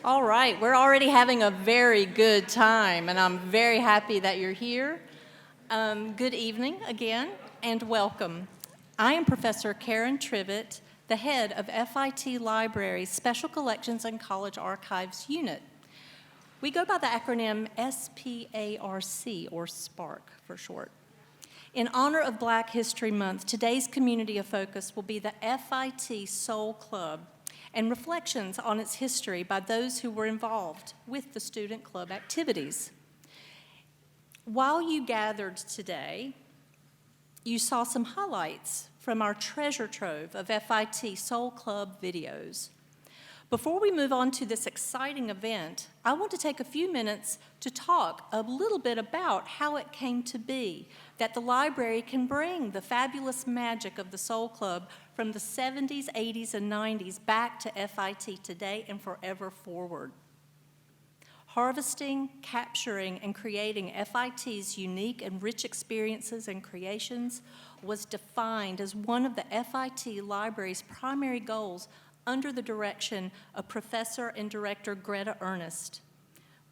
All right, we're already having a very good time, and I'm very happy that you're here. Good evening again, and welcome. I am Professor Karen Trivett, the head of FIT Library's Special Collections and College Archives Unit. We go by the acronym SPARC, or SPARC for short. In honor of Black History Month, today's community of focus will be the FIT Soul Club, and reflections on its history by those who were involved with the student club activities. While you gathered today, you saw some highlights from our treasure trove of FIT Soul Club videos. Before we move on to this exciting event, I want to take a few minutes to talk a little bit about how it came to be that the library can bring the fabulous magic of the Soul Club from the 70s, 80s, and 90s back to FIT today and forever forward. Harvesting, capturing, and creating FIT's unique and rich experiences and creations was defined as one of the FIT Library's primary goals under the direction of Professor and Director Greta Ernest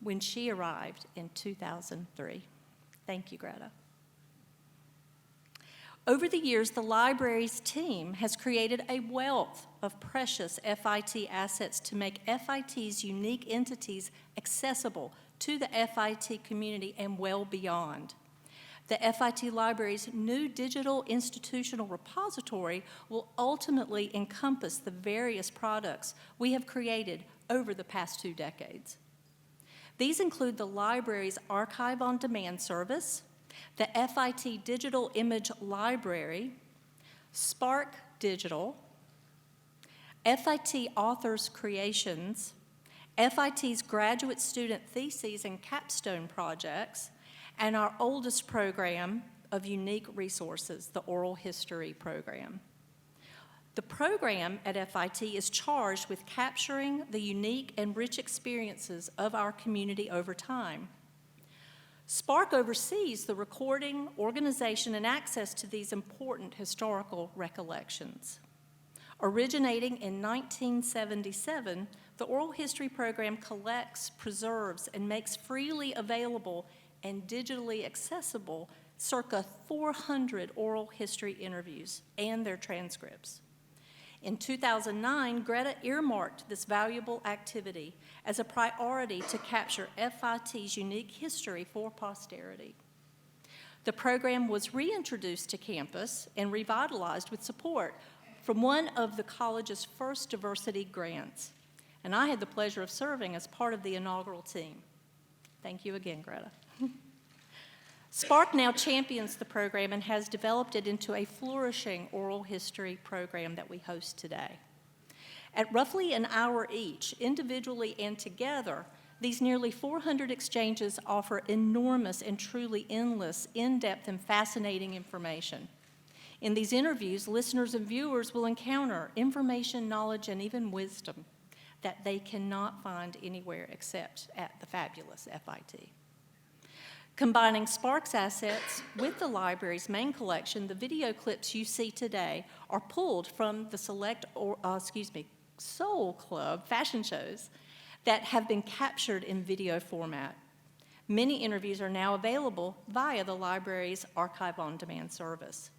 when she arrived in 2003. Thank you, Greta. Over the years, the library's team has created a wealth of precious FIT assets to make FIT's unique entities accessible to the FIT community and well beyond. The FIT Library's new digital institutional repository will ultimately encompass the various products we have created over the past 2 decades. These include the library's Archive on Demand service, the FIT Digital Image Library, Spark Digital, FIT Authors Creations, FIT's graduate student theses and capstone projects, and our oldest program of unique resources, the Oral History Program. The program at FIT is charged with capturing the unique and rich experiences of our community over time. Spark oversees the recording, organization, and access to these important historical recollections. Originating in 1977, the Oral History Program collects, preserves, and makes freely available and digitally accessible circa 400 oral history interviews and their transcripts. In 2009, Greta earmarked this valuable activity as a priority to capture FIT's unique history for posterity. The program was reintroduced to campus and revitalized with support from one of the college's first diversity grants, and I had the pleasure of serving as part of the inaugural team. Thank you again, Greta. Spark now champions the program and has developed it into a flourishing oral history program that we host today. At roughly an hour each, individually and together, these nearly 400 exchanges offer enormous and truly endless, in-depth, and fascinating information. In these interviews, listeners and viewers will encounter information, knowledge, and even wisdom that they cannot find anywhere except at the fabulous FIT. Combining Spark's assets with the library's main collection, the video clips you see today are pulled from the Soul Club fashion shows that have been captured in video format. Many interviews are now available via the library's Archive on Demand service.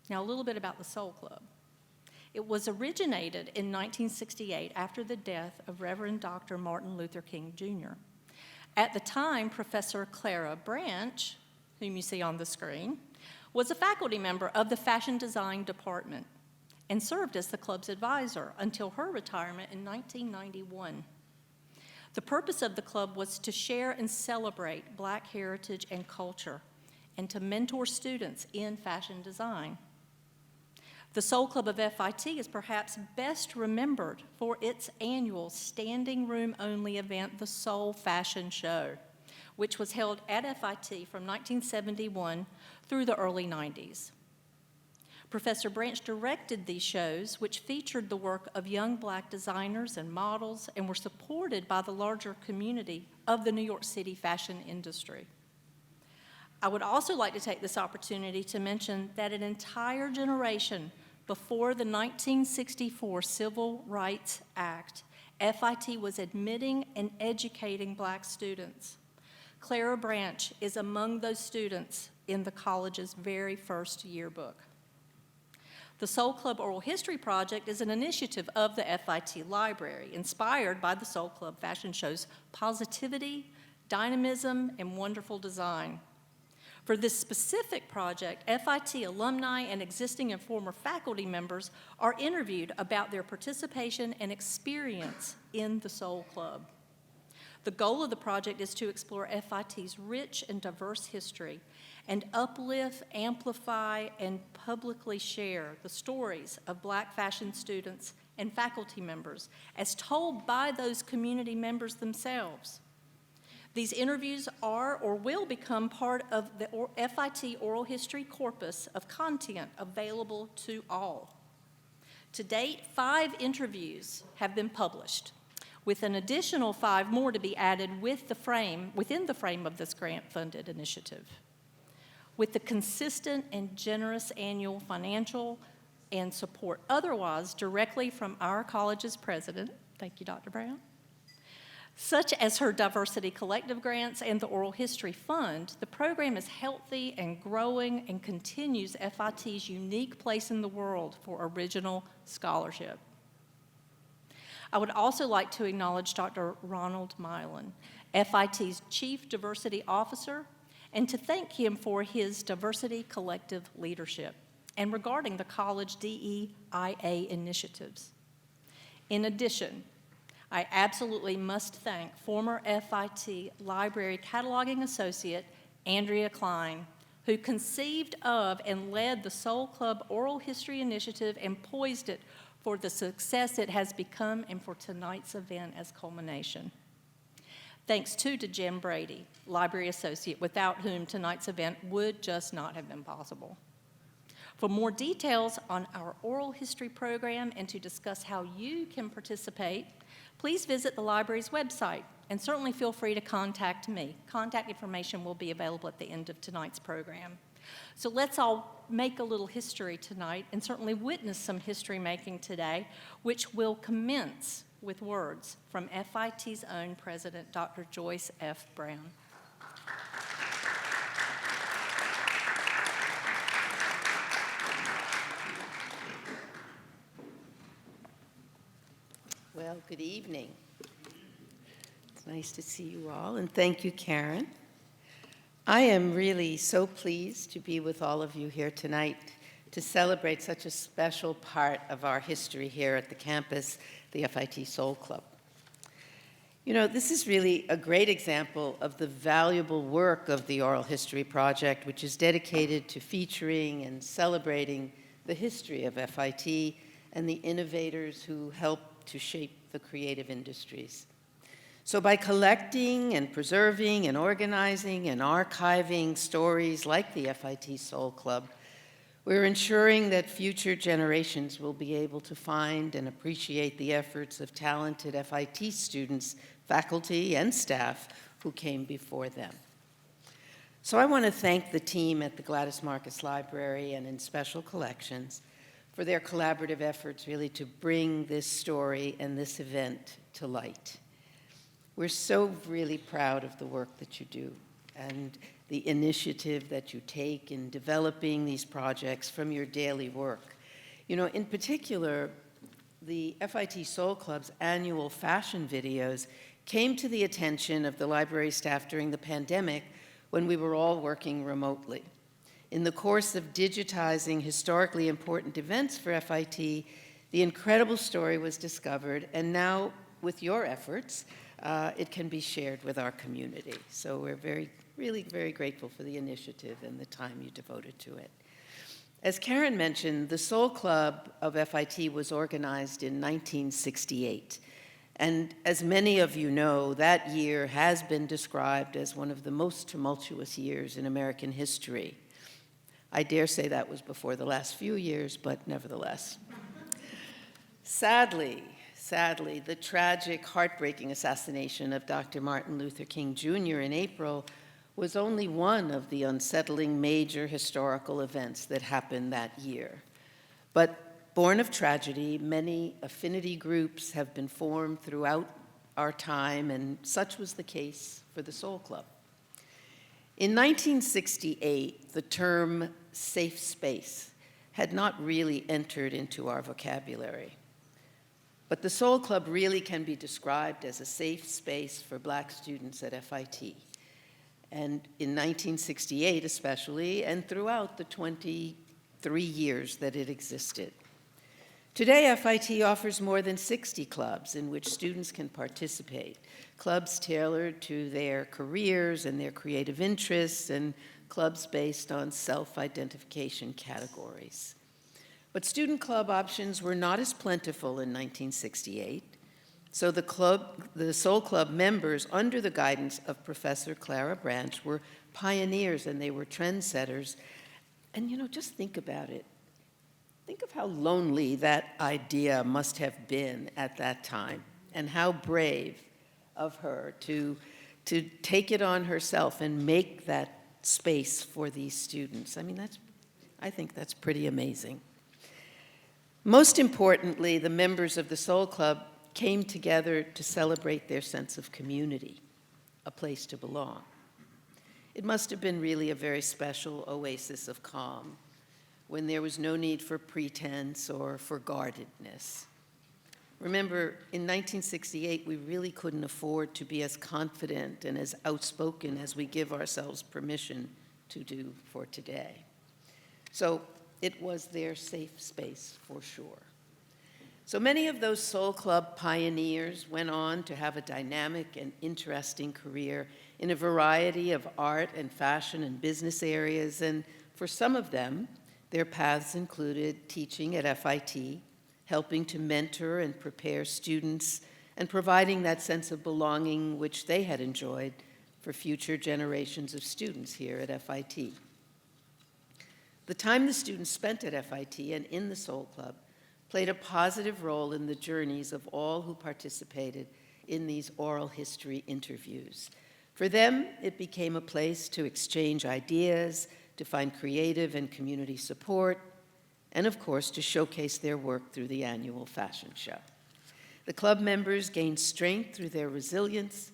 Now, a little bit about the Soul Club. It was originated in 1968 after the death of Reverend Dr. Martin Luther King, Jr. At the time, Professor Clara Branch, whom you see on the screen, was a faculty member of the fashion design department and served as the club's advisor until her retirement in 1991. The purpose of the club was to share and celebrate Black heritage and culture and to mentor students in fashion design. The Soul Club of FIT is perhaps best remembered for its annual standing room only event, the Soul Fashion Show, which was held at FIT from 1971 through the early 90s. Professor Branch directed these shows, which featured the work of young Black designers and models and were supported by the larger community of the New York City fashion industry. I would also like to take this opportunity to mention that an entire generation before the 1964 Civil Rights Act, FIT was admitting and educating Black students. Clara Branch is among those students in the college's very first yearbook. The Soul Club Oral History Project is an initiative of the FIT Library, inspired by the Soul Club fashion show's positivity, dynamism, and wonderful design. For this specific project, FIT alumni and existing and former faculty members are interviewed about their participation and experience in the Soul Club. The goal of the project is to explore FIT's rich and diverse history and uplift, amplify, and publicly share the stories of Black fashion students and faculty members as told by those community members themselves. These interviews are or will become part of the FIT oral history corpus of content available to all. To date, 5 interviews have been published, with an additional 5 more to be added within the frame of this grant-funded initiative. With the consistent and generous annual financial and support otherwise directly from our college's president, thank you, Dr. Brown, such as her Diversity Collective grants and the Oral History Fund, the program is healthy and growing and continues FIT's unique place in the world for original scholarship. I would also like to acknowledge Dr. Ronald Milan, FIT's Chief Diversity Officer, and to thank him for his Diversity Collective leadership and regarding the college DEIA initiatives. In addition, I absolutely must thank former FIT Library Cataloging Associate Andrea Klein, who conceived of and led the Soul Club Oral History Initiative and poised it for the success it has become and for tonight's event as culmination. Thanks too to Jim Brady, Library Associate, without whom tonight's event would just not have been possible. For more details on our oral history program and to discuss how you can participate, please visit the library's website and certainly feel free to contact me. Contact information will be available at the end of tonight's program. So let's all make a little history tonight and certainly witness some history making today, which will commence with words from FIT's own president, Dr. Joyce F. Brown. Well, good evening. It's nice to see you all, and thank you, Karen. I am really so pleased to be with all of you here tonight to celebrate such a special part of our history here at the campus, the FIT Soul Club. You know, this is really a great example of the valuable work of the Oral History Project, which is dedicated to featuring and celebrating the history of FIT and the innovators who help to shape the creative industries. So by collecting and preserving and organizing and archiving stories like the FIT Soul Club, we're ensuring that future generations will be able to find and appreciate the efforts of talented FIT students, faculty, and staff who came before them. So I want to thank the team at the Gladys Marcus Library and in Special Collections for their collaborative efforts really to bring this story and this event to light. We're so really proud of the work that you do and the initiative that you take in developing these projects from your daily work. You know, in particular, the FIT Soul Club's annual fashion videos came to the attention of the library staff during the pandemic when we were all working remotely. In the course of digitizing historically important events for FIT, the incredible story was discovered, and now, with your efforts, it can be shared with our community. So we're really very grateful for the initiative and the time you devoted to it. As Karen mentioned, the Soul Club of FIT was organized in 1968. And as many of you know, that year has been described as one of the most tumultuous years in American history. I dare say that was before the last few years, but nevertheless. Sadly, the tragic, heartbreaking assassination of Dr. Martin Luther King Jr. in April was only one of the unsettling major historical events that happened that year. But born of tragedy, many affinity groups have been formed throughout our time, and such was the case for the Soul Club. In 1968, the term safe space had not really entered into our vocabulary. But the Soul Club really can be described as a safe space for Black students at FIT. And in 1968 especially, and throughout the 23 years that it existed. Today, FIT offers more than 60 clubs in which students can participate, clubs tailored to their careers and their creative interests, and clubs based on self-identification categories. But student club options were not as plentiful in 1968, so the Soul Club members, under the guidance of Professor Clara Branch, were pioneers and they were trendsetters. And just think about it. Think of how lonely that idea must have been at that time, and how brave of her to take it on herself and make that space for these students. I think that's pretty amazing. Most importantly, the members of the Soul Club came together to celebrate their sense of community, a place to belong. It must have been really a very special oasis of calm, when there was no need for pretense or for guardedness. Remember, in 1968, we really couldn't afford to be as confident and as outspoken as we give ourselves permission to do for today. So it was their safe space for sure. So many of those Soul Club pioneers went on to have a dynamic and interesting career in a variety of art and fashion and business areas, and for some of them, their paths included teaching at FIT, helping to mentor and prepare students, and providing that sense of belonging which they had enjoyed for future generations of students here at FIT. The time the students spent at FIT and in the Soul Club played a positive role in the journeys of all who participated in these oral history interviews. For them, it became a place to exchange ideas, to find creative and community support, and of course, to showcase their work through the annual fashion show. The club members gained strength through their resilience,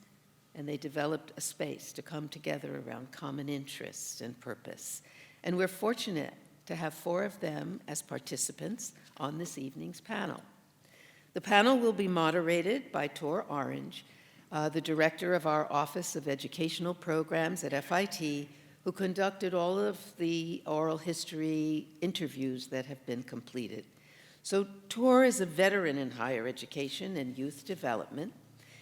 and they developed a space to come together around common interests and purpose. And we're fortunate to have 4 of them as participants on this evening's panel. The panel will be moderated by Taur Orange, the director of our Office of Educational Programs at FIT, who conducted all of the oral history interviews that have been completed. So Taur is a veteran in higher education and youth development.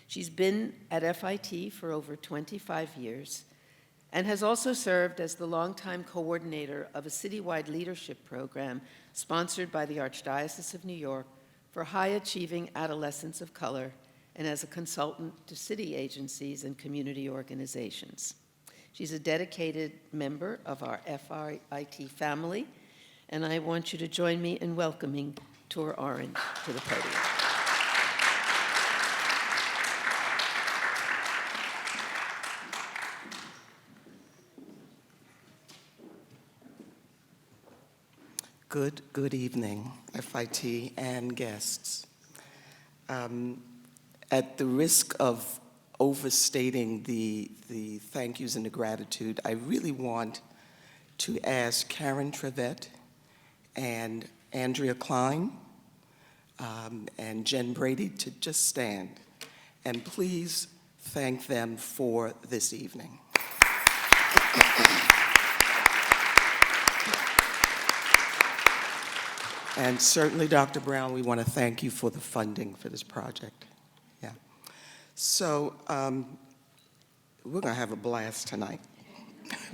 She's been at FIT for over 25 years and has also served as the longtime coordinator of a citywide leadership program sponsored by the Archdiocese of New York for high-achieving adolescents of color, and as a consultant to city agencies and community organizations. She's a dedicated member of our FIT family, and I want you to join me in welcoming Taur Orange to the podium. Good evening, FIT and guests. At the risk of overstating the thank yous and the gratitude, I really want to ask Karen Trevette and Andrea Klein and Jen Brady to just stand and please thank them for this evening. And certainly, Dr. Brown, we want to thank you for the funding for this project. Yeah. So we're going to have a blast tonight.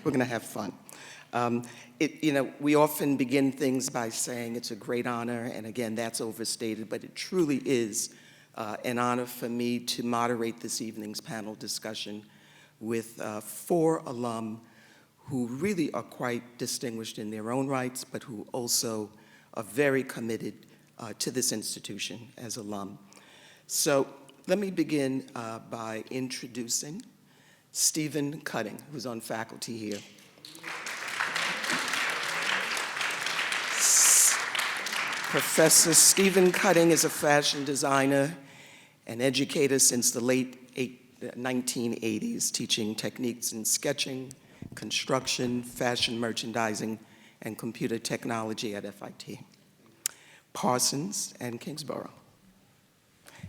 We're going to have fun. We often begin things by saying it's a great honor, and again, that's overstated, but it truly is an honor for me to moderate this evening's panel discussion with 4 alum who really are quite distinguished in their own rights, but who also are very committed to this institution as alum. So let me begin by introducing Stephen Cutting, who's on faculty here. Professor Stephen Cutting is a fashion designer and educator since the late 1980s, teaching techniques in sketching, construction, fashion merchandising, and computer technology at FIT, Parsons, and Kingsborough.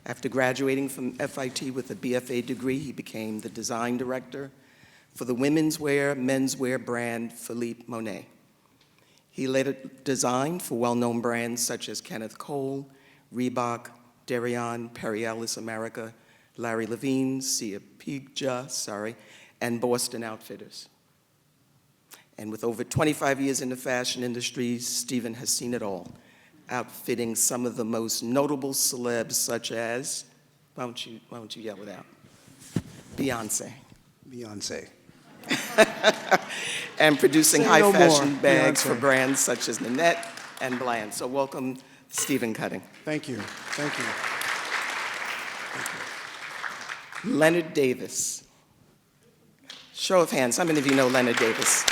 After graduating from FIT with a BFA degree, he became the design director for the women's wear, menswear brand Philippe Monet. He later designed for well-known brands such as Kenneth Cole, Reebok, Derion, Perry Ellis America, Larry Levine, Sia Pija, and Boston Outfitters. And with over 25 years in the fashion industry, Stephen has seen it all, outfitting some of the most notable celebs such as, why don't you yell it out? Beyonce. Beyonce. And producing Say high no fashion more, bags Beyonce. for brands such as Nanette and Bland. So welcome, Stephen Cutting. Thank you. Thank you. Leonard Davis. Show of hands, how many of you know Leonard Davis?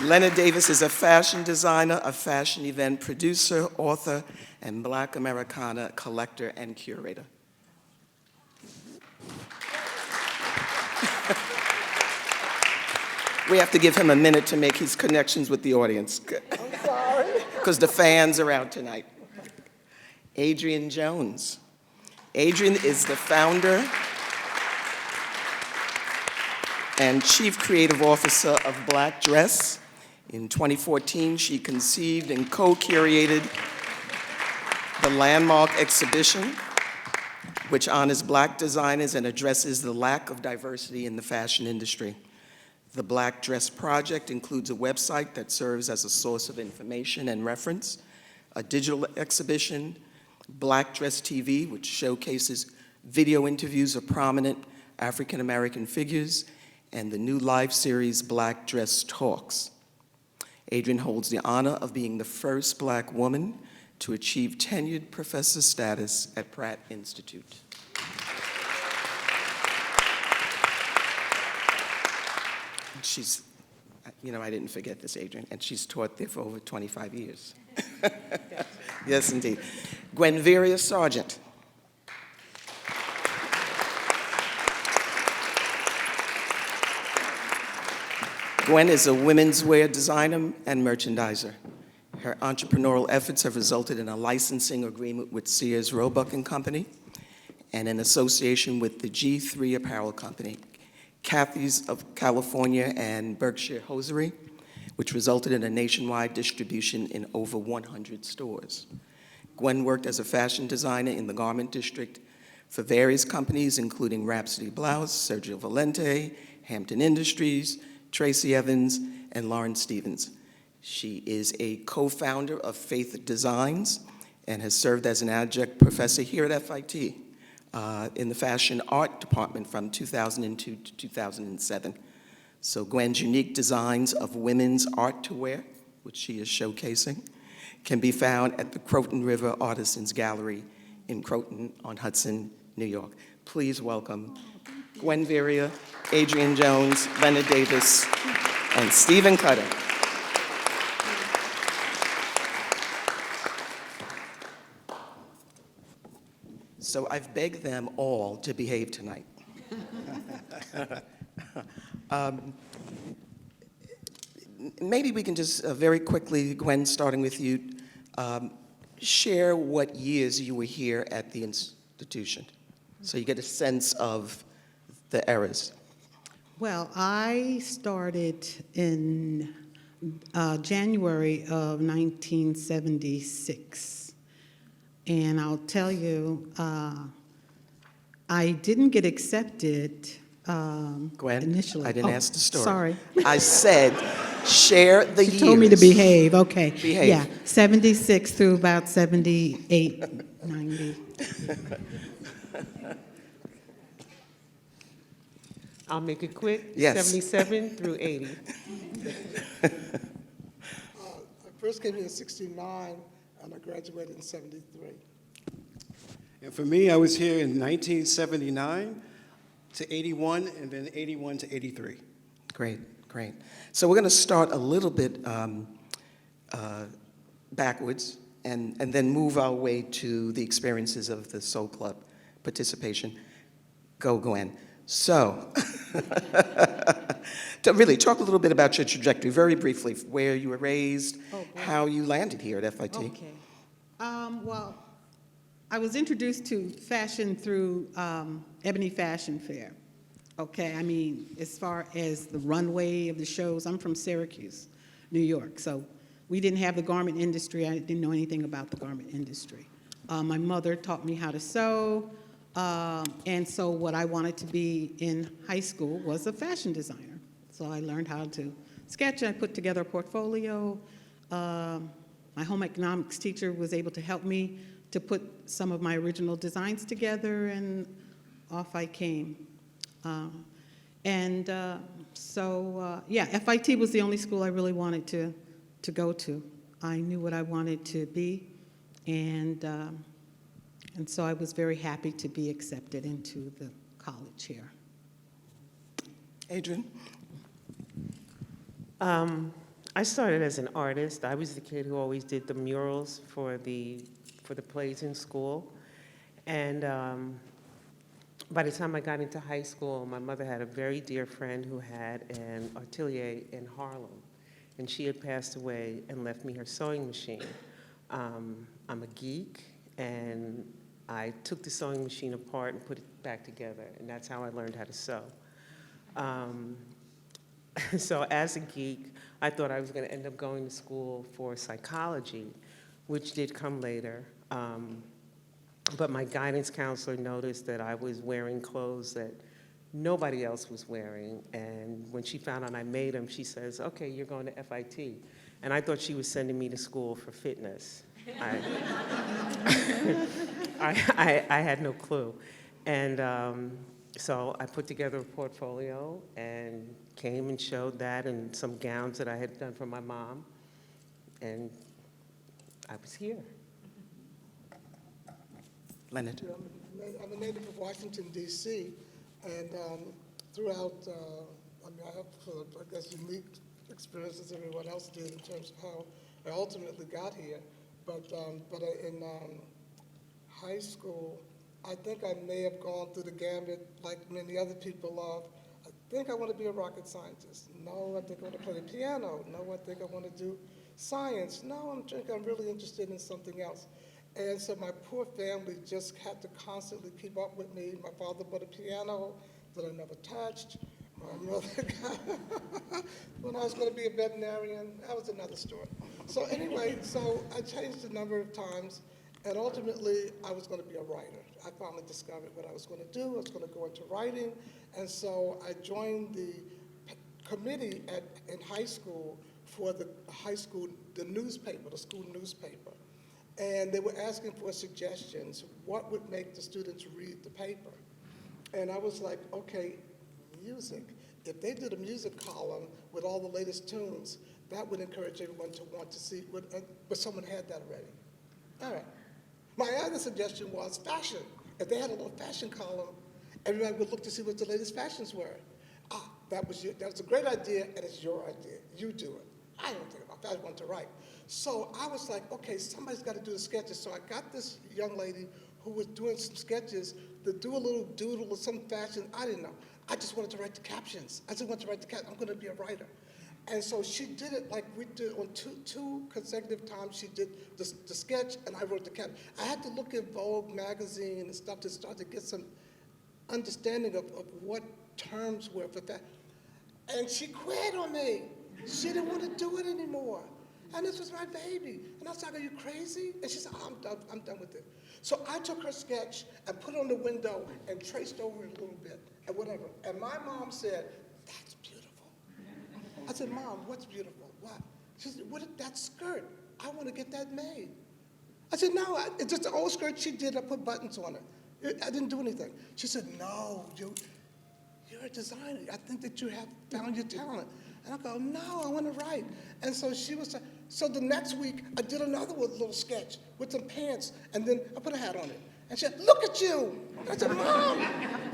Leonard Davis is a fashion designer, a fashion event producer, author, and Black Americana collector and curator. We have to give him a minute to make his connections with the audience. I'm sorry. Because the fans are out tonight. Adrian Jones. Adrian is the founder and Chief Creative Officer of Black Dress. In 2014, she conceived and co-curated the landmark exhibition, which honors Black designers and addresses the lack of diversity in the fashion industry. The Black Dress Project includes a website that serves as a source of information and reference, a digital exhibition, Black Dress TV, which showcases video interviews of prominent African-American figures, and the new live series, Black Dress Talks. Adrian holds the honor of being the first Black woman to achieve tenured professor status at Pratt Institute. She's, I didn't forget this, Adrian, and she's taught there for over 25 years. Yes, indeed. Gwenveria Sargent. Gwen is a women's wear designer and merchandiser. Her entrepreneurial efforts have resulted in a licensing agreement with Sears Roebuck and Company and an association with the G3 Apparel Company, Kathy's of California and Berkshire Hosiery, which resulted in a nationwide distribution in over 100 stores. Gwen worked as a fashion designer in the garment district for various companies, including Rhapsody Blouse, Sergio Valente, Hampton Industries, Tracy Evans, and Lauren Stevens. She is a co-founder of Faith Designs and has served as an adjunct professor here at FIT in the fashion art department from 2002 to 2007. So Gwen's unique designs of women's art to wear, which she is showcasing, can be found at the Croton River Artisans Gallery in Croton on Hudson, New York. Please welcome Gwenveria, Adrian Jones, Leonard Davis, and Stephen Cutting. So I've begged them all to behave tonight. Maybe we can just very quickly, Gwen, starting with you, share what years you were here at the institution, so you get a sense of the eras. Well, I started in January of 1976. And I'll tell you, I didn't get accepted Gwen, initially. I didn't ask the story. Sorry. I said, share the years. She told me to behave, okay. Behave. Yeah, 76 through about 78, 90. I'll make it quick. Yes. 77 through 80. I first came here in '69, and I graduated in '73. And for me, I was here in 1979 to 81, and then 81 to 83. Great. Great. So we're going to start a little bit backwards and then move our way to the experiences of the Soul Club participation. Go, Gwen. So, to really talk a little bit about your trajectory, very briefly, where you were raised, how you landed here at FIT. Okay. Well, I was introduced to fashion through Ebony Fashion Fair. Okay, I mean, as far as the runway of the shows, I'm from Syracuse, New York, so we didn't have the garment industry. I didn't know anything about the garment industry. My mother taught me how to sew, and so what I wanted to be in high school was a fashion designer. So I learned how to sketch, and I put together a portfolio. My home economics teacher was able to help me to put some of my original designs together, and off I came. Yeah, FIT was the only school I really wanted to go to. I knew what I wanted to be, and so I was very happy to be accepted into the college here. Adrian? I started as an artist. I was the kid who always did the murals for the plays in school. And by the time I got into high school, my mother had a very dear friend who had an atelier in Harlem. And she had passed away and left me her sewing machine. I'm a geek, and I took the sewing machine apart and put it back together, and that's how I learned how to sew. So as a geek, I thought I was going to end up going to school for psychology, which did come later. But my guidance counselor noticed that I was wearing clothes that nobody else was wearing, and when she found out I made them, she says, okay, you're going to FIT. And I thought she was sending me to school for fitness. I had no clue. And so I put together a portfolio and came and showed that and some gowns that I had done for my mom, and I was here. Leonard? I'm a native of Washington, D.C., and throughout, I have, I guess, unique experiences everyone else did in terms of how I ultimately got here. But in high school, I think I may have gone through the gambit like many other people of, I think I want to be a rocket scientist. No, I think I want to play the piano. No, I think I want to do science. No, I'm really interested in something else. And so my poor family just had to constantly keep up with me. My father bought a piano that I never touched. My mother when I was going to be a veterinarian, that was another story. So anyway, so I changed a number of times, and ultimately I was going to be a writer. I finally discovered what I was going to do. I was going to go into writing, and so I joined the committee in high school for the newspaper, the school newspaper. And they were asking for suggestions, what would make the students read the paper? And I was like, okay, music. If they did a music column with all the latest tunes, that would encourage everyone to want to see, but someone had that already. All right. My other suggestion was fashion. If they had a little fashion column, everybody would look to see what the latest fashions were. That was a great idea, and it's your idea. You do it. I don't think about that. I want to write. So I was like, okay, somebody's got to do the sketches. So I got this young lady who was doing some sketches to do a little doodle of some fashion. I didn't know. I just wanted to write the captions. I just wanted to write the captions. I'm going to be a writer. And so she did it like we did on two consecutive times. She did the sketch, and I wrote the caption. I had to look at Vogue magazine and stuff to start to get some understanding of what terms were for that. And she quit on me. She didn't want to do it anymore. And this was my baby. And I was like, are you crazy? And she said, I'm done with it. So I took her sketch and put it on the window and traced over it a little bit and whatever. And my mom said, that's beautiful. I said, Mom, what's beautiful? What? She said, what is that skirt? I want to get that made. I said, no, it's just an old skirt she did. I put buttons on it. I didn't do anything. She said, no, you're a designer. I think that you have found your talent. And I go, no, I want to write. And so she was, so the next week, I did another little sketch with some pants, and then I put a hat on it. And she said, look at you. And I said, Mom,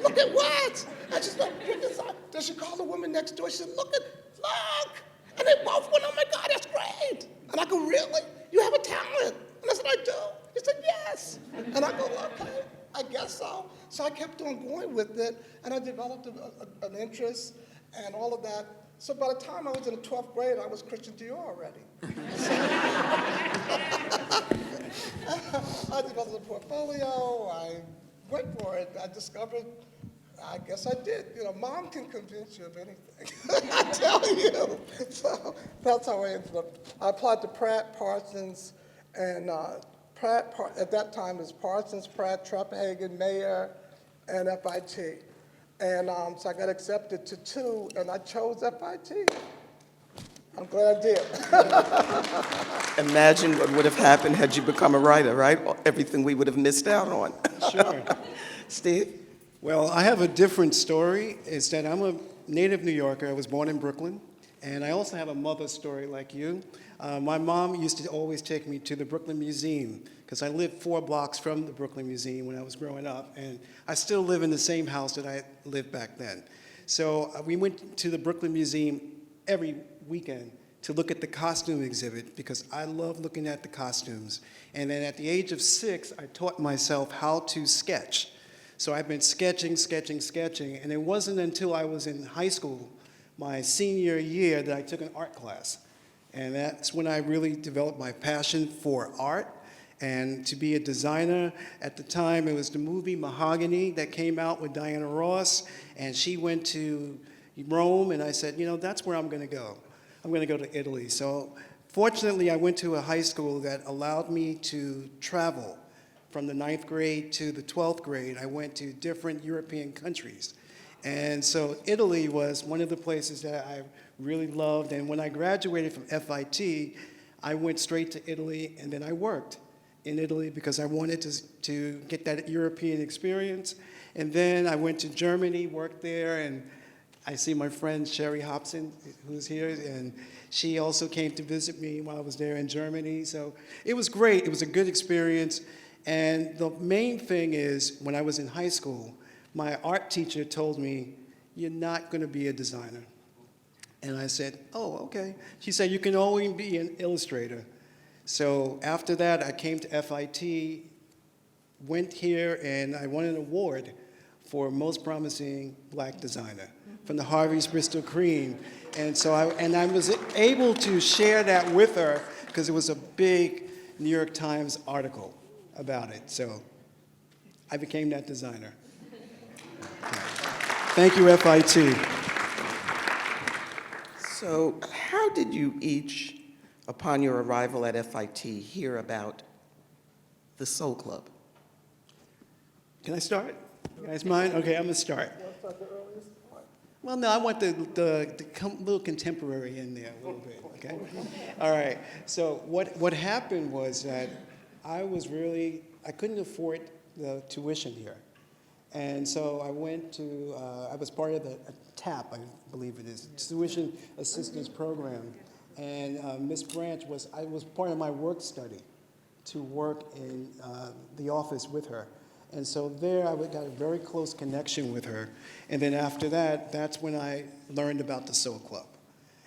look at what? And she said, you're designer. Then she called the woman next door. She said, look at, look. And they both went, oh my God, that's great. And I go, really? You have a talent? And I said, I do. He said, yes. And I go, okay, I guess so. So I kept on going with it, and I developed an interest and all of that. So by the time I was in the 12th grade, I was Christian Dior already. I developed a portfolio. I went for it. I discovered, I guess I did. You know, mom can convince you of anything. I tell you. So that's how I ended up. I applied to Pratt, Parsons, and at that time it was Parsons, Pratt, Treppenhagen, Mayer, and FIT. And so I got accepted to 2, and I chose FIT. I'm glad I did. Imagine what would have happened had you become a writer, right? Everything we would have missed out on. Sure. Steve? Well, I have a different story. It's that I'm a native New Yorker. I was born in Brooklyn. And I also have a mother story like you. My mom used to always take me to the Brooklyn Museum because I lived 4 blocks from the Brooklyn Museum when I was growing up. And I still live in the same house that I lived back then. So we went to the Brooklyn Museum every weekend to look at the costume exhibit because I love looking at the costumes. And then at the age of 6, I taught myself how to sketch. So I've been sketching, and it wasn't until I was in high school, my senior year, that I took an art class. And that's when I really developed my passion for art and to be a designer. At the time, it was the movie Mahogany that came out with Diana Ross, and she went to Rome, and I said, you know, that's where I'm going to go. I'm going to go to Italy. So fortunately, I went to a high school that allowed me to travel. From the 9th grade to the 12th grade, I went to different European countries. And so Italy was one of the places that I really loved. And when I graduated from FIT, I went straight to Italy, and then I worked in Italy because I wanted to get that European experience. And then I went to Germany, worked there, and I see my friend Sherry Hobson, who's here, and she also came to visit me while I was there in Germany. So it was great. It was a good experience. And the main thing is, when I was in high school, my art teacher told me, you're not going to be a designer. And I said, oh, okay. She said, you can only be an illustrator. So after that, I came to FIT, went here, and I won an award for Most Promising Black Designer from the Harvey's Bristol Cream. And so I was able to share that with her because it was a big New York Times article about it. So I became that designer. Thank you, FIT. So how did you each, upon your arrival at FIT, hear about the Soul Club? Can I start? You guys mind? Okay, I'm going to start. Well, no, I want the little contemporary in there a little bit, okay? All right, so what happened was that I couldn't afford the tuition here. And so I went to, I was part of the TAP, I believe it is, Tuition Assistance Program. And Ms. Branch was part of my work study to work in the office with her. And so there I got a very close connection with her. And then after that, that's when I learned about the Soul Club.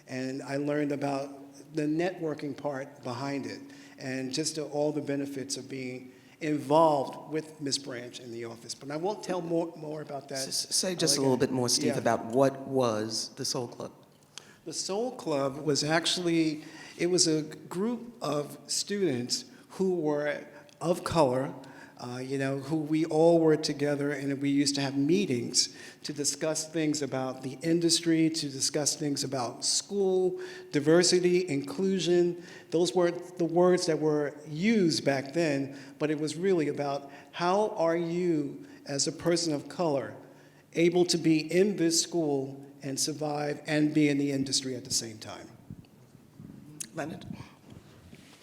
And I learned about the networking part behind it and just all the benefits of being involved with Ms. Branch in the office. But I won't tell more about that. Say just a little bit more, Steve, about what was the Soul Club. The Soul Club was actually, it was a group of students who were of color, who we all were together, and we used to have meetings to discuss things about the industry, to discuss things about school, diversity, inclusion. Those were the words that were used back then, but it was really about how are you, as a person of color, able to be in this school and survive and be in the industry at the same time. Leonard?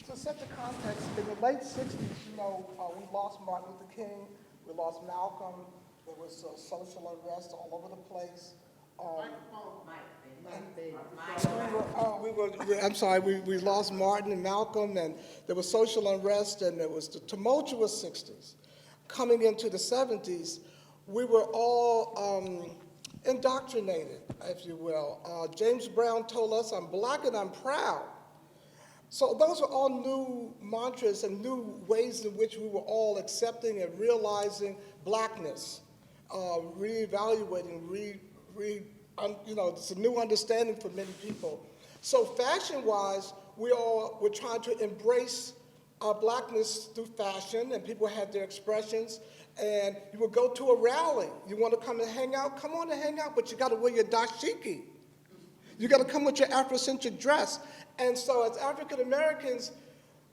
To set the context, in the late 60s, we lost Martin Luther King, we lost Malcolm, there was social unrest all over the place. We lost Martin and Malcolm, and there was social unrest, and there was the tumultuous 60s. Coming into the 70s, we were all indoctrinated, if you will. James Brown told us, "I'm black and I'm proud." So those are all new mantras and new ways in which we were all accepting and realizing blackness, reevaluating, it's a new understanding for many people. So fashion-wise, we all were trying to embrace our blackness through fashion, and people had their expressions. And you would go to a rally. You want to come and hang out? Come on and hang out, but you got to wear your dashiki. You got to come with your Afrocentric dress. And so as African Americans,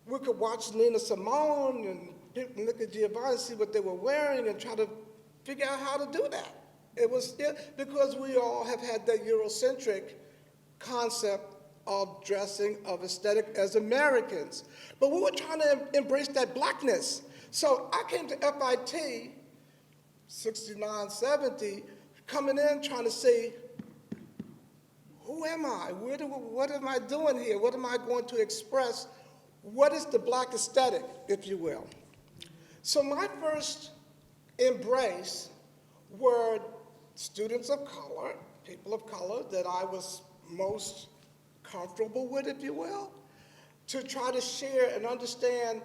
we could watch Nina Simone and Nika Giovanni, see what they were wearing and try to figure out how to do that. It was because we all have had that Eurocentric concept of dressing, of aesthetic as Americans. But we were trying to embrace that blackness. So I came to FIT, 69, 70, coming in trying to say, who am I? What am I doing here? What am I going to express? What is the black aesthetic, if you will? So my first embrace were students of color, people of color that I was most comfortable with, if you will, to try to share and understand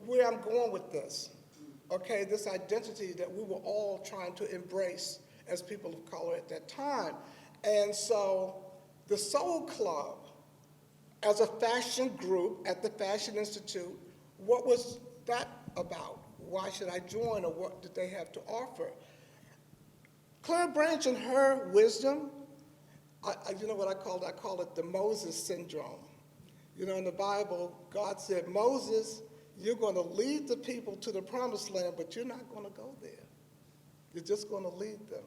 where I'm going with this. Okay, this identity that we were all trying to embrace as people of color at that time. And so the Soul Club, as a fashion group at the Fashion Institute, what was that about? Why should I join, or what did they have to offer? Claire Branch and her wisdom, you know what I call it? I call it the Moses syndrome. You know, in the Bible, God said, Moses, you're going to lead the people to the promised land, but you're not going to go there. You're just going to lead them.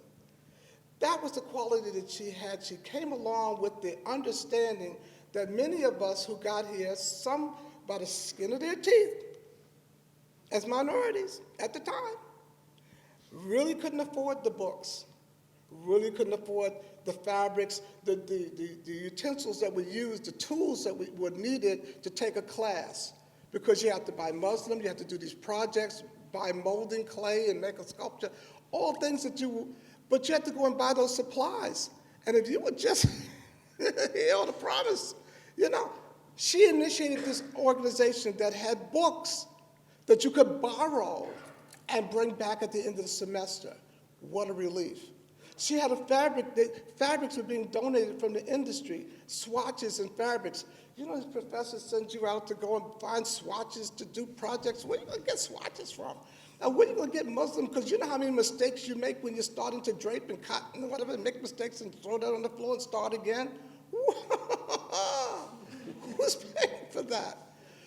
That was the quality that she had. She came along with the understanding that many of us who got here, some by the skin of their teeth, as minorities at the time, really couldn't afford the books, really couldn't afford the fabrics, the utensils that we used, the tools that were needed to take a class. Because you have to buy muslin, you have to do these projects, buy molding clay and make a sculpture, all things that but you have to go and buy those supplies. And if you would just hear the promise, she initiated this organization that had books that you could borrow and bring back at the end of the semester. What a relief. She had a fabrics were being donated from the industry, swatches and fabrics. You know, this professor sends you out to go and find swatches to do projects. Where are you going to get swatches from? And where are you going to get muslin? Because you know how many mistakes you make when you're starting to drape and cut and whatever, and make mistakes and throw that on the floor and start again? Who's paying for that?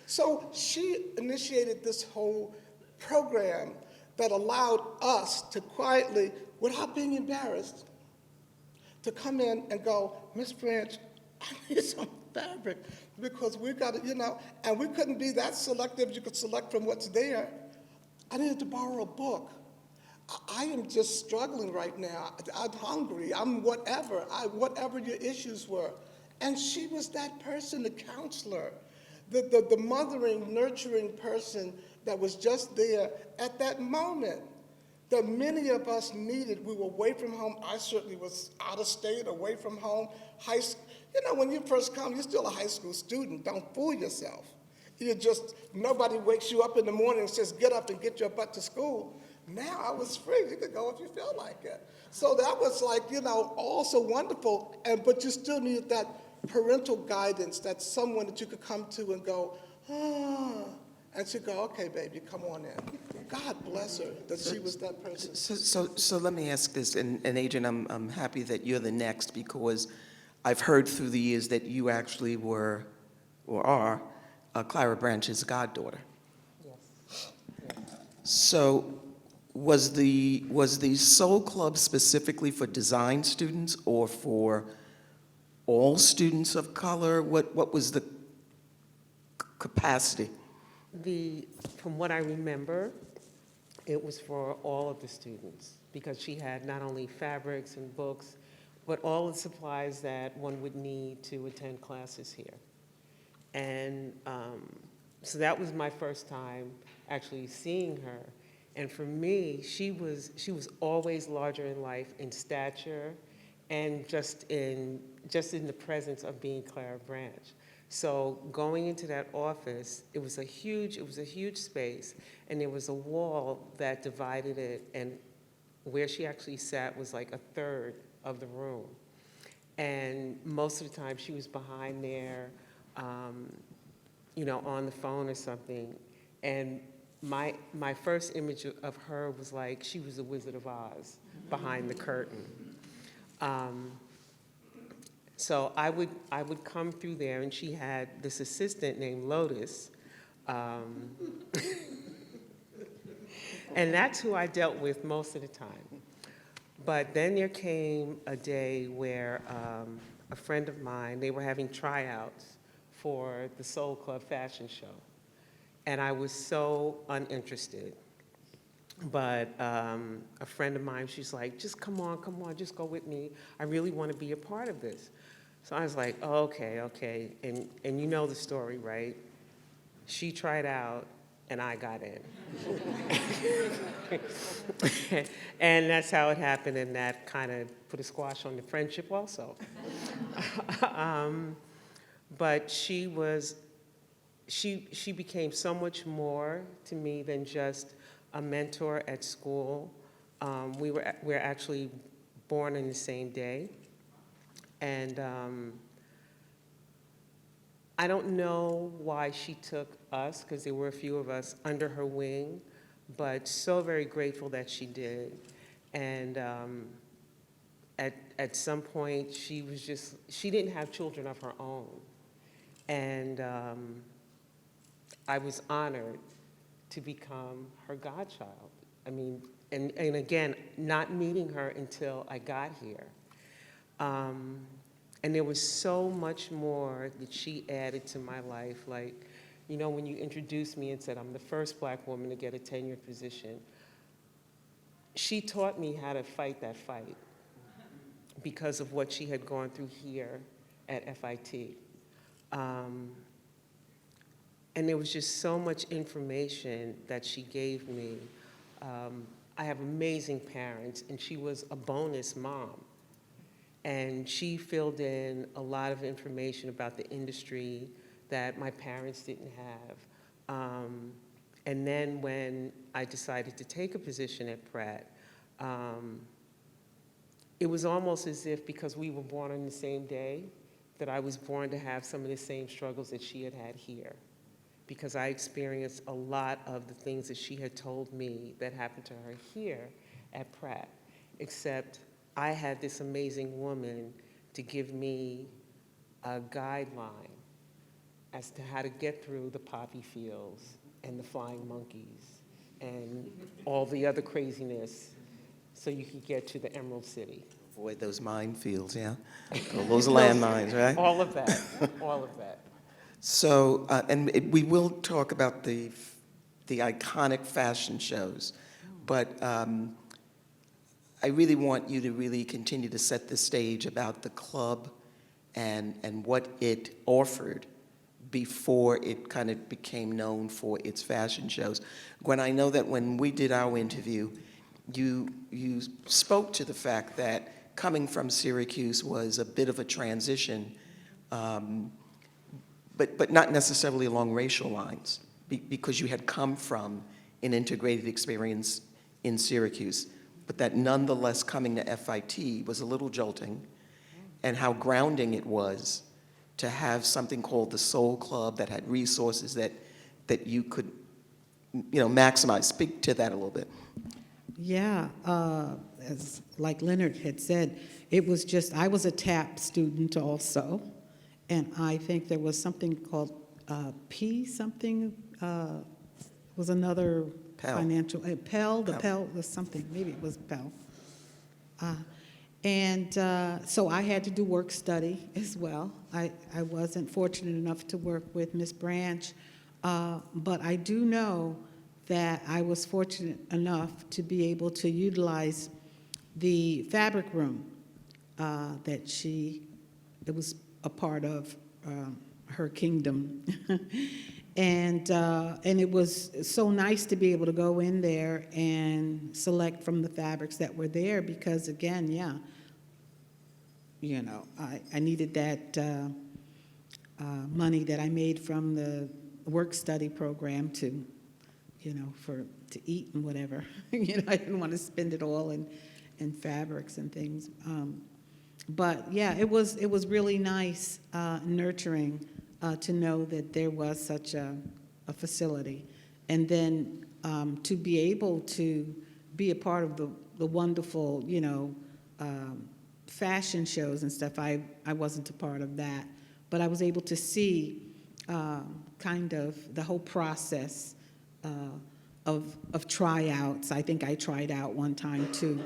So she initiated this whole program that allowed us to quietly, without being embarrassed, to come in and go, Miss Branch, I need some fabric, because we got to, and we couldn't be that selective. You could select from what's there. I needed to borrow a book. I am just struggling right now. I'm hungry. I'm whatever. Whatever your issues were. And she was that person, the counselor, the mothering, nurturing person that was just there at that moment that many of us needed. We were away from home. I certainly was out of state, away from home. When you first come, you're still a high school student. Don't fool yourself. Nobody wakes you up in the morning and says, get up and get your butt to school. Now I was free. You could go if you felt like it. So that was all so wonderful, but you still needed that parental guidance, that someone that you could come to and go, and she'd go, okay, baby, come on in. God bless her that she was that person. So let me ask this, and Adrian, I'm happy that you're the next, because I've heard through the years that you actually were, or are, Clara Branch's goddaughter. Yes. So was the Soul Club specifically for design students or for all students of color? What was the capacity? From what I remember, it was for all of the students, because she had not only fabrics and books, but all the supplies that one would need to attend classes here. And so that was my first time actually seeing her. And for me, she was always larger in life in stature and just in the presence of being Clara Branch. So going into that office, it was a huge space, and there was a wall that divided it, and where she actually sat was like a third of the room. And most of the time she was behind there, you know, on the phone or something. And my first image of her was like she was the Wizard of Oz behind the curtain. So I would come through there, and she had this assistant named Lotus. And that's who I dealt with most of the time. But then there came a day where a friend of mine, they were having tryouts for the Soul Club fashion show. And I was so uninterested. But a friend of mine, she's like, just come on, just go with me. I really want to be a part of this. So I was like, oh, okay. And you know the story, right? She tried out, and I got in. And that's how it happened, and that kind of put a squash on the friendship also. But she became so much more to me than just a mentor at school. We're actually born on the same day. And I don't know why she took us, because there were a few of us, under her wing, but so very grateful that she did. And at some point, she didn't have children of her own. And I was honored to become her godchild. I mean, and again, not meeting her until I got here. And there was so much more that she added to my life. Like, you know, when you introduced me and said, I'm the first Black woman to get a tenured position, she taught me how to fight that fight because of what she had gone through here at FIT. And there was just so much information that she gave me. I have amazing parents, and she was a bonus mom. And she filled in a lot of information about the industry that my parents didn't have. And then when I decided to take a position at Pratt, it was almost as if, because we were born on the same day, that I was born to have some of the same struggles that she had had here. Because I experienced a lot of the things that she had told me that happened to her here at Pratt, except I had this amazing woman to give me a guideline as to how to get through the poppy fields and the flying monkeys and all the other craziness so you could get to the Emerald City. Avoid those minefields, yeah? All those landmines, right? All of that, all of that. So, we will talk about the iconic fashion shows, but I really want you to really continue to set the stage about the club and what it offered before it kind of became known for its fashion shows. Gwen, I know that when we did our interview, you spoke to the fact that coming from Syracuse was a bit of a transition, but not necessarily along racial lines, because you had come from an integrated experience in Syracuse, but that nonetheless coming to FIT was a little jolting, and how grounding it was to have something called the Soul Club that had resources that you could, you know, maximize. Speak to that a little bit. Yeah, as like Leonard had said, it was just, I was a TAP student also, and I think there was something called P something, was another Pell. financial, Pell, the Pell. Pell was something, maybe it was Pell. So I had to do work study as well. I wasn't fortunate enough to work with Miss Branch, but I do know that I was fortunate enough to be able to utilize the fabric room that it was a part of her kingdom. And it was so nice to be able to go in there and select from the fabrics that were there because, again, yeah, you know, I needed that money that I made from the work-study program to, you know, to eat and whatever. You know, I didn't want to spend it all in fabrics and things. But yeah, it was really nice, nurturing, to know that there was such a facility. And then to be able to be a part of the wonderful, you know, fashion shows and stuff. I wasn't a part of that, but I was able to see kind of the whole process of tryouts. I think I tried out one time too.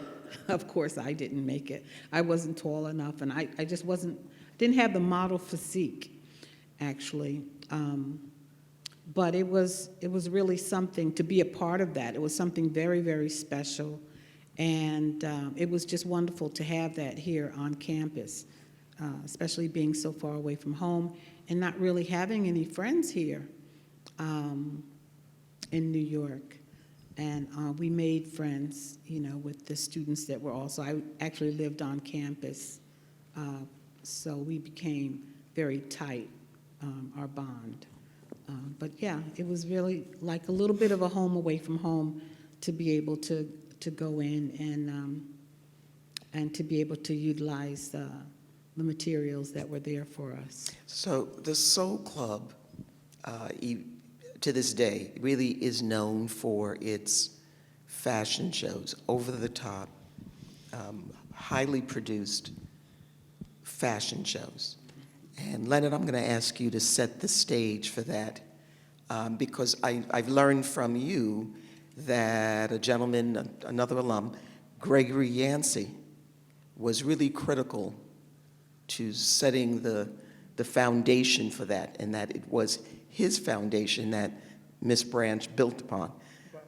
Of course, I didn't make it. I wasn't tall enough, and I just didn't have the model physique, actually. But it was really something to be a part of that. It was something very, very special, and it was just wonderful to have that here on campus, especially being so far away from home and not really having any friends here in New York. And we made friends, you know, with the students that were also, I actually lived on campus, so we became very tight, our bond. But yeah, it was really like a little bit of a home away from home to be able to go in and to be able to utilize the materials that were there for us. So the Soul Club, to this day, really is known for its fashion shows, over-the-top, highly produced fashion shows. And Leonard, I'm going to ask you to set the stage for that, because I've learned from you that a gentleman, another alum, Gregory Yancey, was really critical to setting the foundation for that, and that it was his foundation that Miss Branch built upon. Right.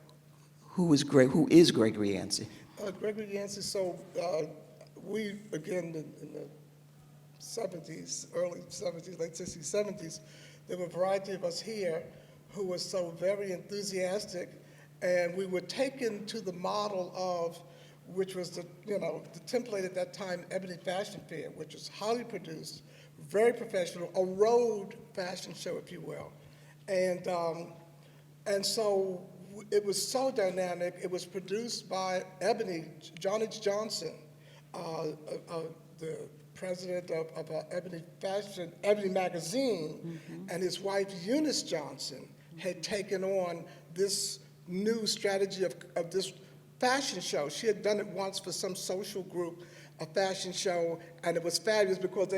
Who is Gregory Yancey? Gregory Yancey, so we, again, in the 70s, early 70s, late 60s, 70s, there were a variety of us here who were so very enthusiastic, and we were taken to the model of, which was the template at that time, Ebony Fashion Fair, which was highly produced, very professional, a road fashion show, if you will. And so it was so dynamic. It was produced by Ebony, John H. Johnson, the president of Ebony Magazine, and his wife, Eunice Johnson, had taken on this new strategy of this fashion show. She had done it once for some social group, a fashion show, and it was fabulous because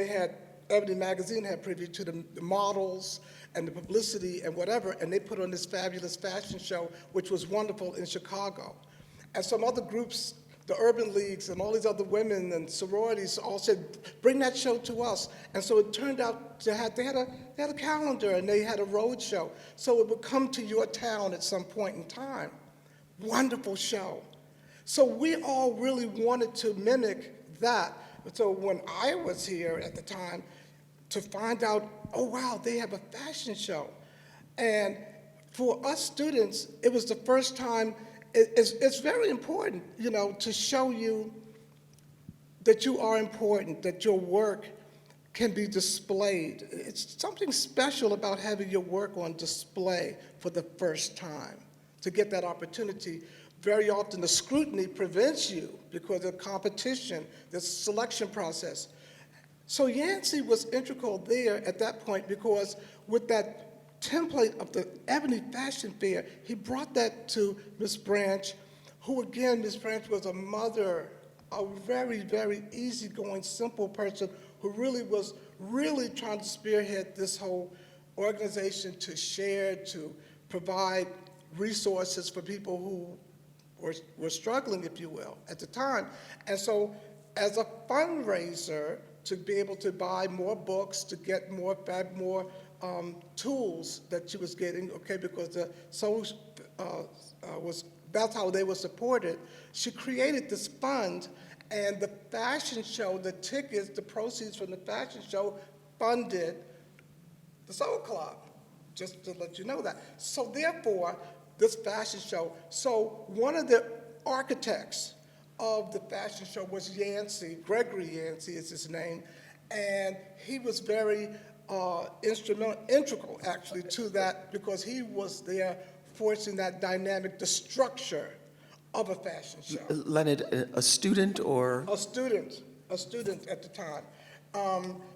Ebony Magazine had privy to the models and the publicity and whatever, and they put on this fabulous fashion show, which was wonderful in Chicago. And some other groups, the Urban Leagues and all these other women and sororities all said, bring that show to us. And so it turned out they had a calendar and they had a road show. So it would come to your town at some point in time. Wonderful show. So we all really wanted to mimic that. So when I was here at the time, to find out, oh wow, they have a fashion show. And for us students, it was the first time. It's very important, to show you that you are important, that your work can be displayed. It's something special about having your work on display for the first time, to get that opportunity. Very often the scrutiny prevents you because of competition, the selection process. So Yancey was integral there at that point because with that template of the Ebony Fashion Fair, he brought that to Miss Branch, who again, Miss Branch was a mother, a very, very easygoing, simple person who really was trying to spearhead this whole organization to share, to provide resources for people who were struggling, if you will, at the time. And so as a fundraiser, to be able to buy more books, to get more tools that she was getting, because that's how they were supported. She created this fund, and the fashion show, the tickets, the proceeds from the fashion show funded the Soul Club, just to let you know that. So therefore, this fashion show, so one of the architects of the fashion show was Yancey. Gregory Yancey is his name, and he was very integral actually to that, because he was there forcing that dynamic, the structure of a fashion show. Leonard, a student or? A student at the time.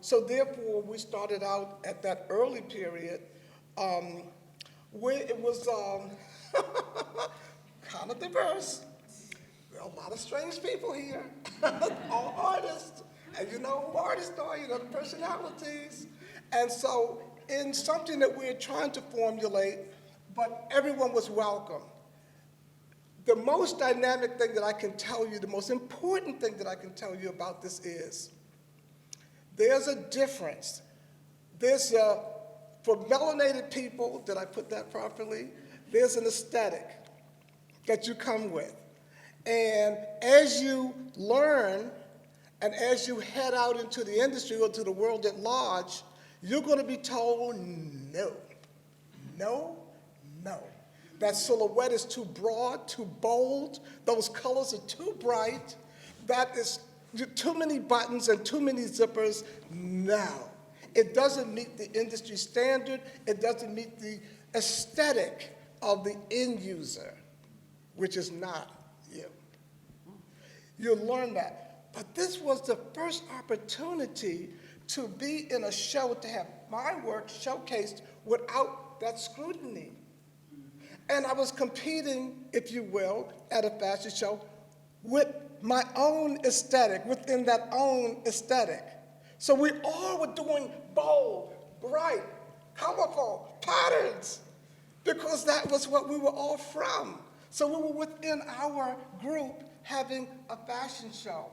So therefore, we started out at that early period where it was kind of diverse. There are a lot of strange people here, all artists, and you know who artists are, you know the personalities. And so in something that we're trying to formulate, but everyone was welcome. The most dynamic thing that I can tell you, the most important thing that I can tell you about this is, there's a difference. There's for melanated people, did I put that properly? There's an aesthetic that you come with. And as you learn, and as you head out into the industry or to the world at large, you're going to be told, no, no, no. That silhouette is too broad, too bold. Those colors are too bright. That is too many buttons and too many zippers. No. It doesn't meet the industry standard. It doesn't meet the aesthetic of the end user, which is not you. You'll learn that. But this was the first opportunity to be in a show, to have my work showcased without that scrutiny. And I was competing, if you will, at a fashion show with my own aesthetic, within that own aesthetic. So we all were doing bold, bright, colorful patterns, because that was what we were all from. So we were within our group having a fashion show.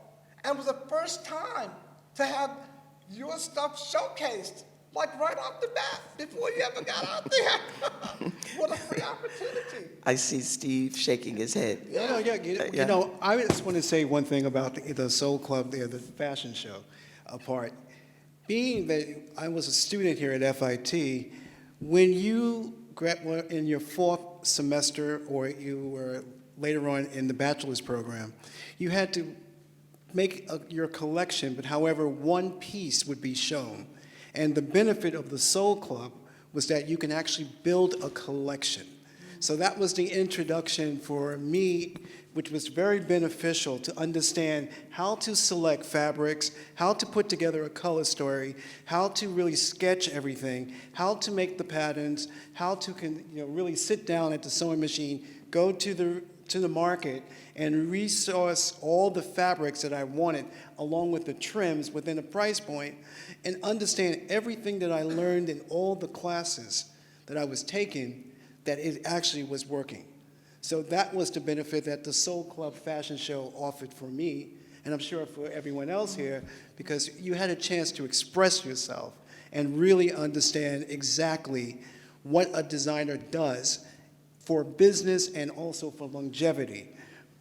And it was the first time to have your stuff showcased, like right off the bat, before you ever got out there. What a free opportunity. I see Steve shaking his head. You know, I just want to say one thing about the Soul Club there, the fashion show part. Being that I was a student here at FIT, when you were in your fourth semester or you were later on in the bachelor's program, you had to make your collection, but however, one piece would be shown. And the benefit of the Soul Club was that you can actually build a collection. So that was the introduction for me, which was very beneficial to understand how to select fabrics, how to put together a color story, how to really sketch everything, how to make the patterns, how to really sit down at the sewing machine, go to the market and resource all the fabrics that I wanted, along with the trims within a price point, and understand everything that I learned in all the classes that I was taking, that it actually was working. So that was the benefit that the Soul Club Fashion Show offered for me, and I'm sure for everyone else here, because you had a chance to express yourself and really understand exactly what a designer does for business and also for longevity,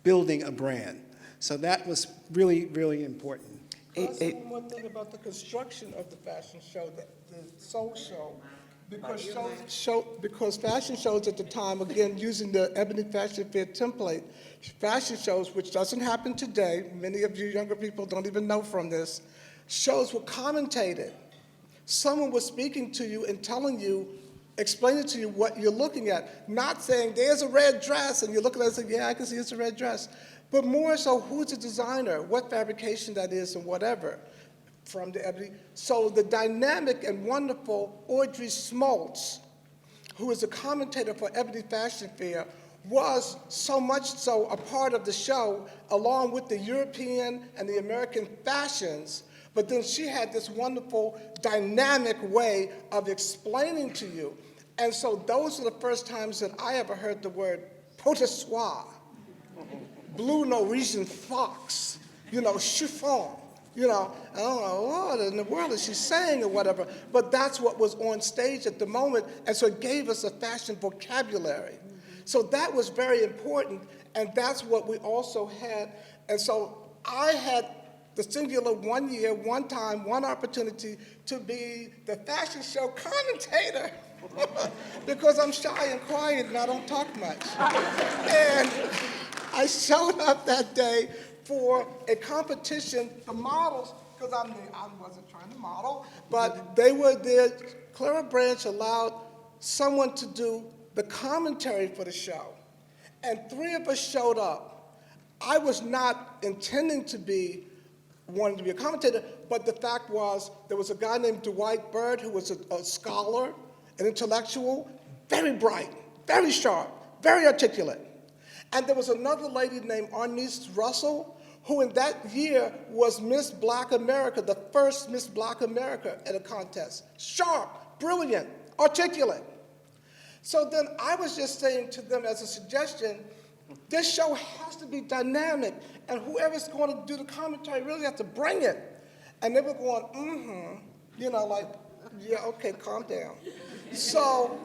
building a brand. So that was really, really important. One thing about the construction of the fashion show, the Soul Show, because fashion shows at the time, again, using the Ebony Fashion Fair template, fashion shows, which doesn't happen today, many of you younger people don't even know from this, shows were commentated. Someone was speaking to you and telling you, explaining to you what you're looking at, not saying, there's a red dress, and you're looking at it and saying, yeah, I can see it's a red dress. But more so, who's the designer, what fabrication that is, and whatever, from the ebony. So the dynamic and wonderful Audrey Smoltz, who is a commentator for Ebony Fashion Fair, was so much so a part of the show, along with the European and the American fashions. But then she had this wonderful dynamic way of explaining to you. And so those are the first times that I ever heard the word pote-soie, blue Norwegian fox, chiffon. I don't know what in the world is she saying or whatever, but that's what was on stage at the moment, and so it gave us a fashion vocabulary. So that was very important, and that's what we also had. And so I had the singular one year, one time, one opportunity to be the fashion show commentator because I'm shy and quiet and I don't talk much. And I showed up that day for a competition, the models, because I wasn't trying to model, but they were there. Clara Branch allowed someone to do the commentary for the show, and 3 of us showed up. I was not intending to be wanting to be a commentator, but the fact was there was a guy named Dwight Byrd who was a scholar, an intellectual, very bright, very sharp, very articulate. And there was another lady named Arnice Russell, who in that year was Miss Black America, the first Miss Black America at a contest. Sharp, brilliant, articulate. So then I was just saying to them as a suggestion, this show has to be dynamic, and whoever's going to do the commentary really has to bring it. And they were going, like, yeah, okay, calm down. So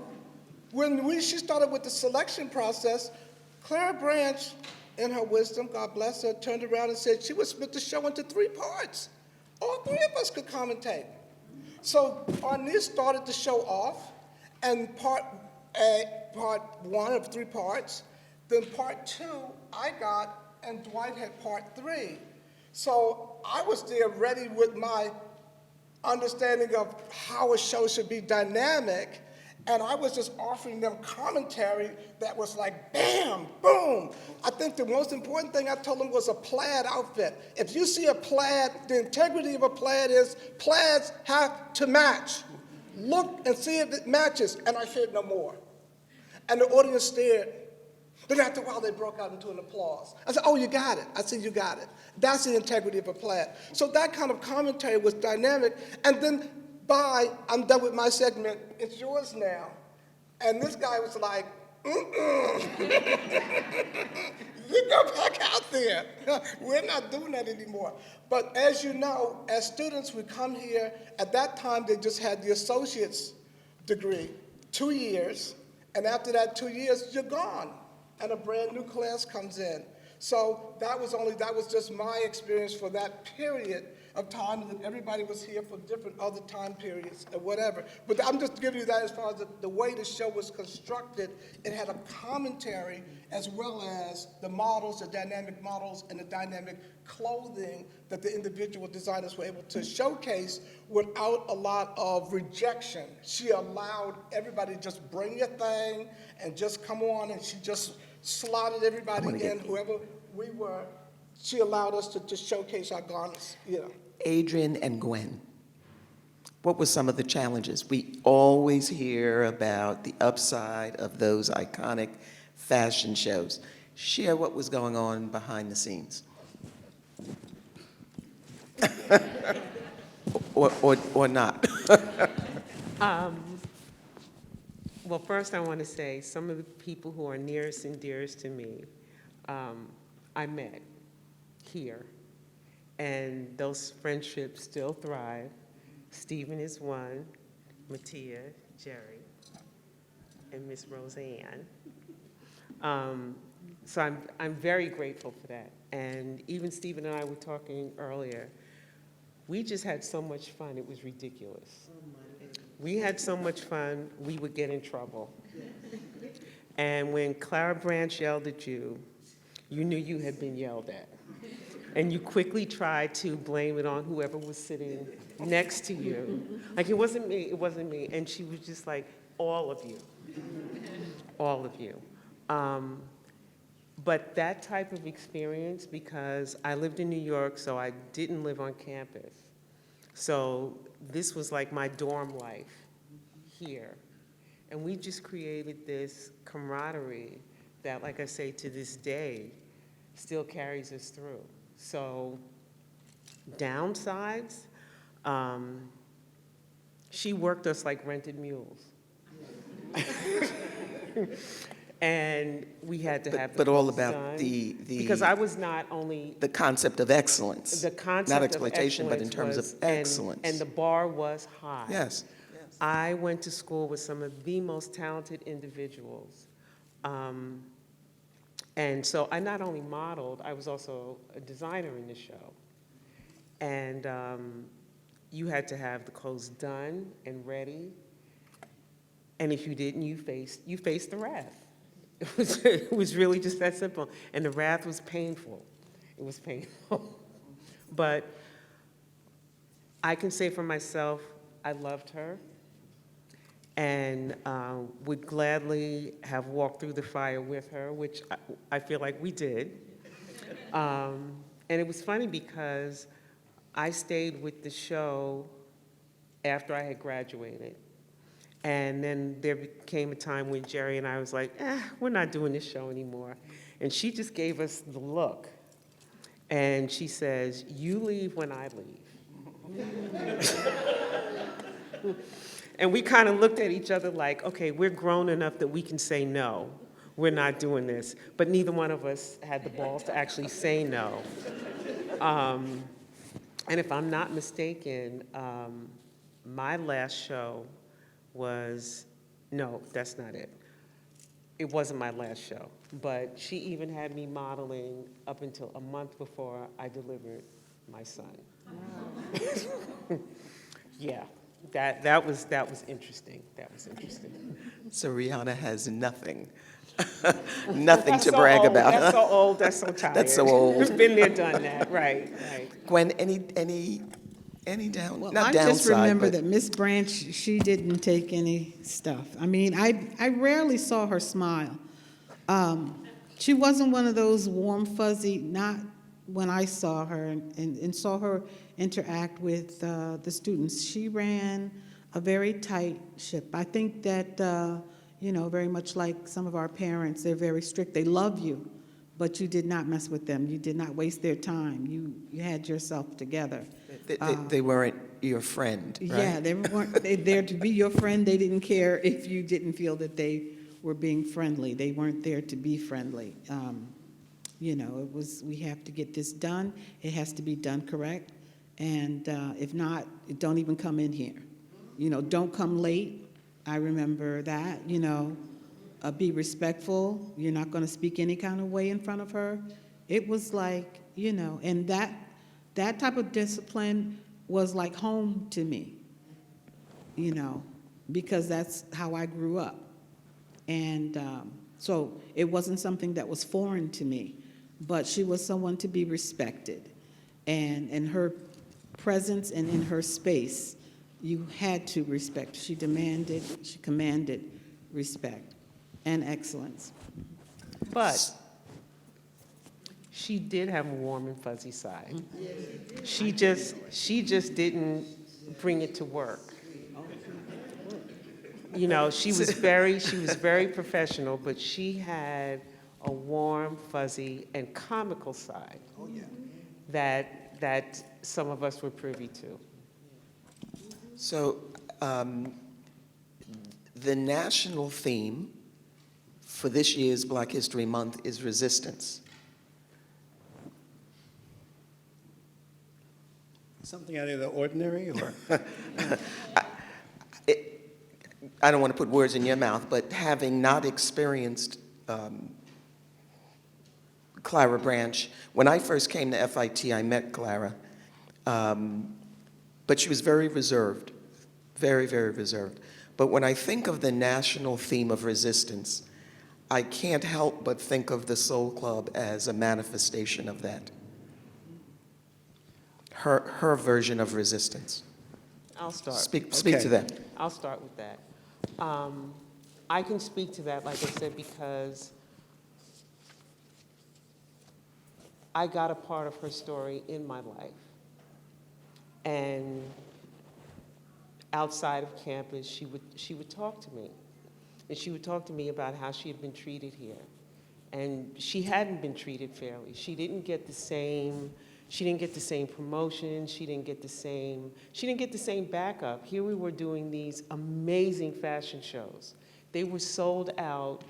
when she started with the selection process, Clara Branch, in her wisdom, God bless her, turned around and said she would split the show into 3 parts. All 3 of us could commentate. So Arnice started the show off, and part 1 of 3 parts. Then part 2, I got, and Dwight had part 3. So I was there ready with my understanding of how a show should be dynamic, and I was just offering them commentary that was like, bam, boom. I think the most important thing I told them was a plaid outfit. If you see a plaid, the integrity of a plaid is plaids have to match. Look and see if it matches, and I said no more. And the audience stared. Then after a while, they broke out into an applause. I said, oh, you got it. I said, you got it. That's the integrity of a plaid. So that kind of commentary was dynamic. And then I'm done with my segment. It's yours now. And this guy was like, you go back out there. We're not doing that anymore. But as you know, as students, we come here. At that time, they just had the associate's degree, 2 years. And after that 2 years, you're gone. And a brand new class comes in. So that was just my experience for that period of time, and then everybody was here for different other time periods or whatever. But I'm just giving you that as far as the way the show was constructed. It had a commentary as well as the models, the dynamic models, and the dynamic clothing that the individual designers were able to showcase without a lot of rejection. She allowed everybody to just bring your thing and just come on, and she just slotted everybody in, whoever we were. She allowed us to showcase our garments, Adrian and Gwen, what were some of the challenges? We always hear about the upside of those iconic fashion shows. Share what was going on behind the scenes. or not. Well, first I want to say some of the people who are nearest and dearest to me, I met here. And those friendships still thrive. Stephen is one, Mattia, Jerry, and Miss Roseanne. So I'm very grateful for that. And even Stephen and I were talking earlier. We just had so much fun, it was ridiculous. We had so much fun, we would get in trouble. And when Clara Branch yelled at you, you knew you had been yelled at. And you quickly tried to blame it on whoever was sitting next to you. Like, it wasn't me, it wasn't me. And she was just like, all of you, all of you. But that type of experience, because I lived in New York, so I didn't live on campus. So this was like my dorm life here. And we just created this camaraderie that, like I say, to this day, still carries us through. So downsides, she worked us like rented mules. And we had to have But all clothes about done. the Because I was not only the concept of excellence. the concept not of exploitation, but in excellence terms of was- excellence. and the bar was high. Yes. I went to school with some of the most talented individuals. And so I not only modeled, I was also a designer in the show. And you had to have the clothes done and ready. And if you didn't, you faced the wrath. It was really just that simple. And the wrath was painful. It was painful. But I can say for myself, I loved her and would gladly have walked through the fire with her, which I feel like we did. And it was funny because I stayed with the show after I had graduated. And then there came a time when Jerry and I was like, we're not doing this show anymore. And she just gave us the look. And she says, you leave when I leave. And we kind of looked at each other like, okay, we're grown enough that we can say no. We're not doing this. But neither one of us had the balls to actually say no. And if I'm not mistaken, my last show was, no, that's not it. It wasn't my last show, but she even had me modeling up until a month before I delivered my son. Wow. Yeah, that was interesting. That was interesting. So Rihanna has nothing, nothing to brag old, about. That's so old, that's so tired. That's so old. We've been there, done that, right. Gwen, any down, Well, not I downside, just remember but that Miss Branch, she didn't take any stuff. I mean, I rarely saw her smile. She wasn't one of those warm, fuzzy, not when I saw her and saw her interact with the students. She ran a very tight ship. I think that, very much like some of our parents, they're very strict. They love you, but you did not mess with them. You did not waste their time. You had yourself together. they weren't your friend, right? Yeah, they weren't there to be your friend. They didn't care if you didn't feel that they were being friendly. They weren't there to be friendly. It was, we have to get this done. It has to be done correct. And if not, don't even come in here. Don't come late. I remember that, be respectful. You're not going to speak any kind of way in front of her. It was like, and that type of discipline was like home to me, because that's how I grew up. And so it wasn't something that was foreign to me, but she was someone to be respected. And in her presence and in her space, you had to respect. She commanded respect and excellence. But she did have a warm and fuzzy side. She just didn't bring it to work. She was very professional, but she had a warm, fuzzy, and comical side that some of us were privy to. So the national theme for this year's Black History Month is resistance. Something out of the ordinary, or? I don't want to put words in your mouth, but having not experienced Clara Branch, when I first came to FIT, I met Clara, but she was very reserved, very, very reserved. But when I think of the national theme of resistance, I can't help but think of the Soul Club as a manifestation of that. Her version of resistance. I'll start. Speak Okay. to that. I'll start with that. I can speak to that, like I said, because I got a part of her story in my life. And outside of campus, she would talk to me. And she would talk to me about how she had been treated here. And she hadn't been treated fairly. She didn't get the same promotion. She didn't get the same backup. Here we were doing these amazing fashion shows. They were sold out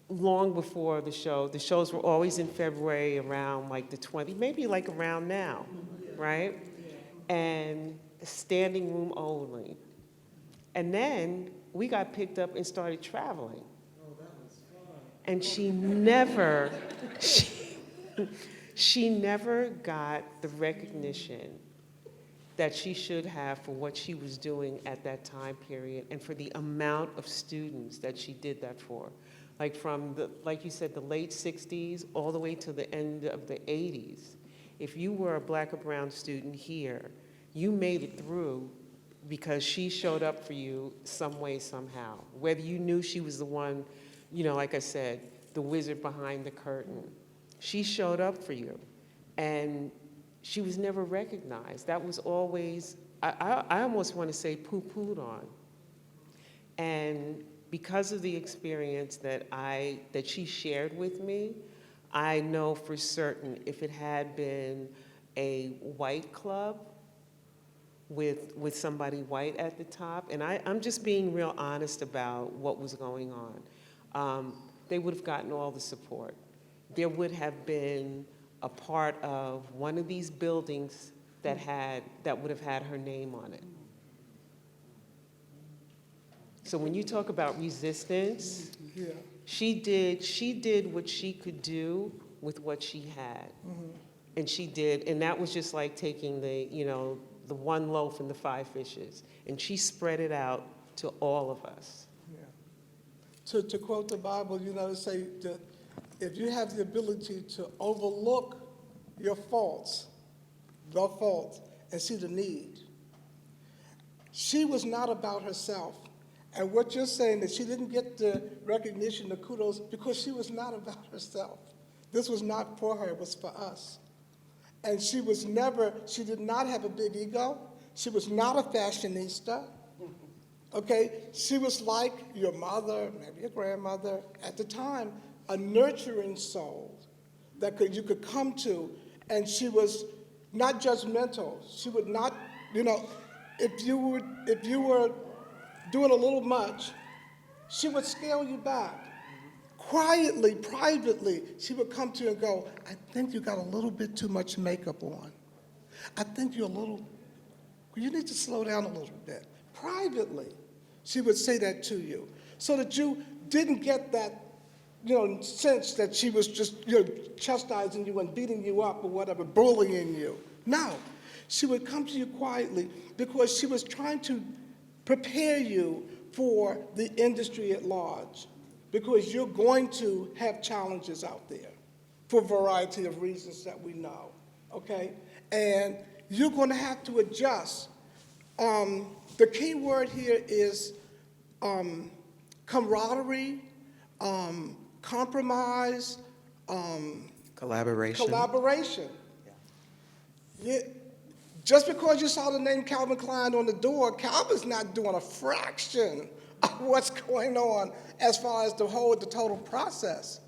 long before the show. The shows were always in February around like the 20th, maybe like around now, right? And standing room only. And then we got picked up and started traveling. Oh, that was fun. And she never got the recognition that she should have for what she was doing at that time period and for the amount of students that she did that for. like from the, like you said, the late 60s all the way to the end of the 80s. If you were a black or brown student here, you made it through because she showed up for you some way, somehow. Whether you knew she was the one, you know, like I said, the wizard behind the curtain. She showed up for you. And she was never recognized. That was always, I almost want to say poo-pooed on. And because of the experience that she shared with me, I know for certain if it had been a white club with somebody white at the top, and I'm just being real honest about what was going on, they would have gotten all the support. There would have been a part of one of these buildings that would have had her name on it. So when you talk about resistance, Yeah. she did what she could do with what she had. And she did, and that was just like taking the one loaf and the 5 fishes, and she spread it out to all of us. Yeah. To quote the Bible, say that if you have the ability to overlook your faults, and see the need. She was not about herself. And what you're saying is she didn't get the recognition, the kudos, because she was not about herself. This was not for her, it was for us. And she did not have a big ego. She was not a fashionista. Okay? She was like your mother, maybe your grandmother, at the time, a nurturing soul that you could come to, and she was not judgmental. She would not, if you were doing a little much, she would scale you back. Quietly, privately, she would come to you and go, I think you got a little bit too much makeup on. I think you need to slow down a little bit. Privately, she would say that to you, so that you didn't get that sense that she was just chastising you and beating you up or whatever, bullying you. No, she would come to you quietly because she was trying to prepare you for the industry at large, because you're going to have challenges out there for a variety of reasons that we know, okay? And you're going to have to adjust. The key word here is camaraderie, compromise, collaboration. Yeah. Just because you saw the name Calvin Klein on the door, Calvin's not doing a fraction of what's going on as far as the total process.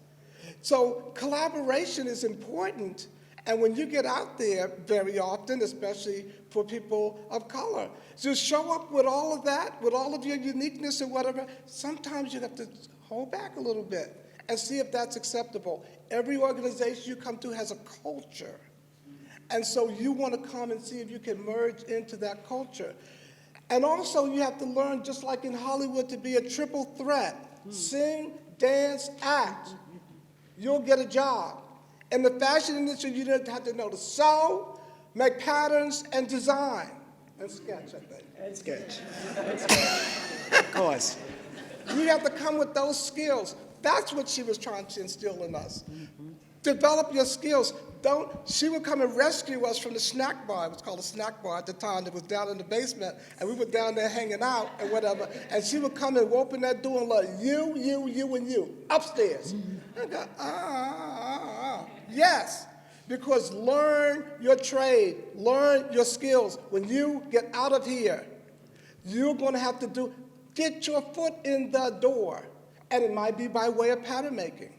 So collaboration is important, and when you get out there very often, especially for people of color, just show up with all of that, with all of your uniqueness or whatever. Sometimes you have to hold back a little bit and see if that's acceptable. Every organization you come to has a culture. And so you want to come and see if you can merge into that culture. And also you have to learn, just like in Hollywood, to be a triple threat. Sing, dance, act. You'll get a job. In the fashion industry, you have to know to sew, make patterns, and design. And sketch, I think. And sketch. Of course. You have to come with those skills. That's what she was trying to instill in us. Develop your skills. She would come and rescue us from the snack bar. It was called a snack bar at the time. It was down in the basement, and we were down there hanging out and whatever. And she would come and open that door and like, you, and you, upstairs. And I go, Yes, because learn your trade, learn your skills. When you get out of here, you're going to have to get your foot in the door. And it might be by way of pattern making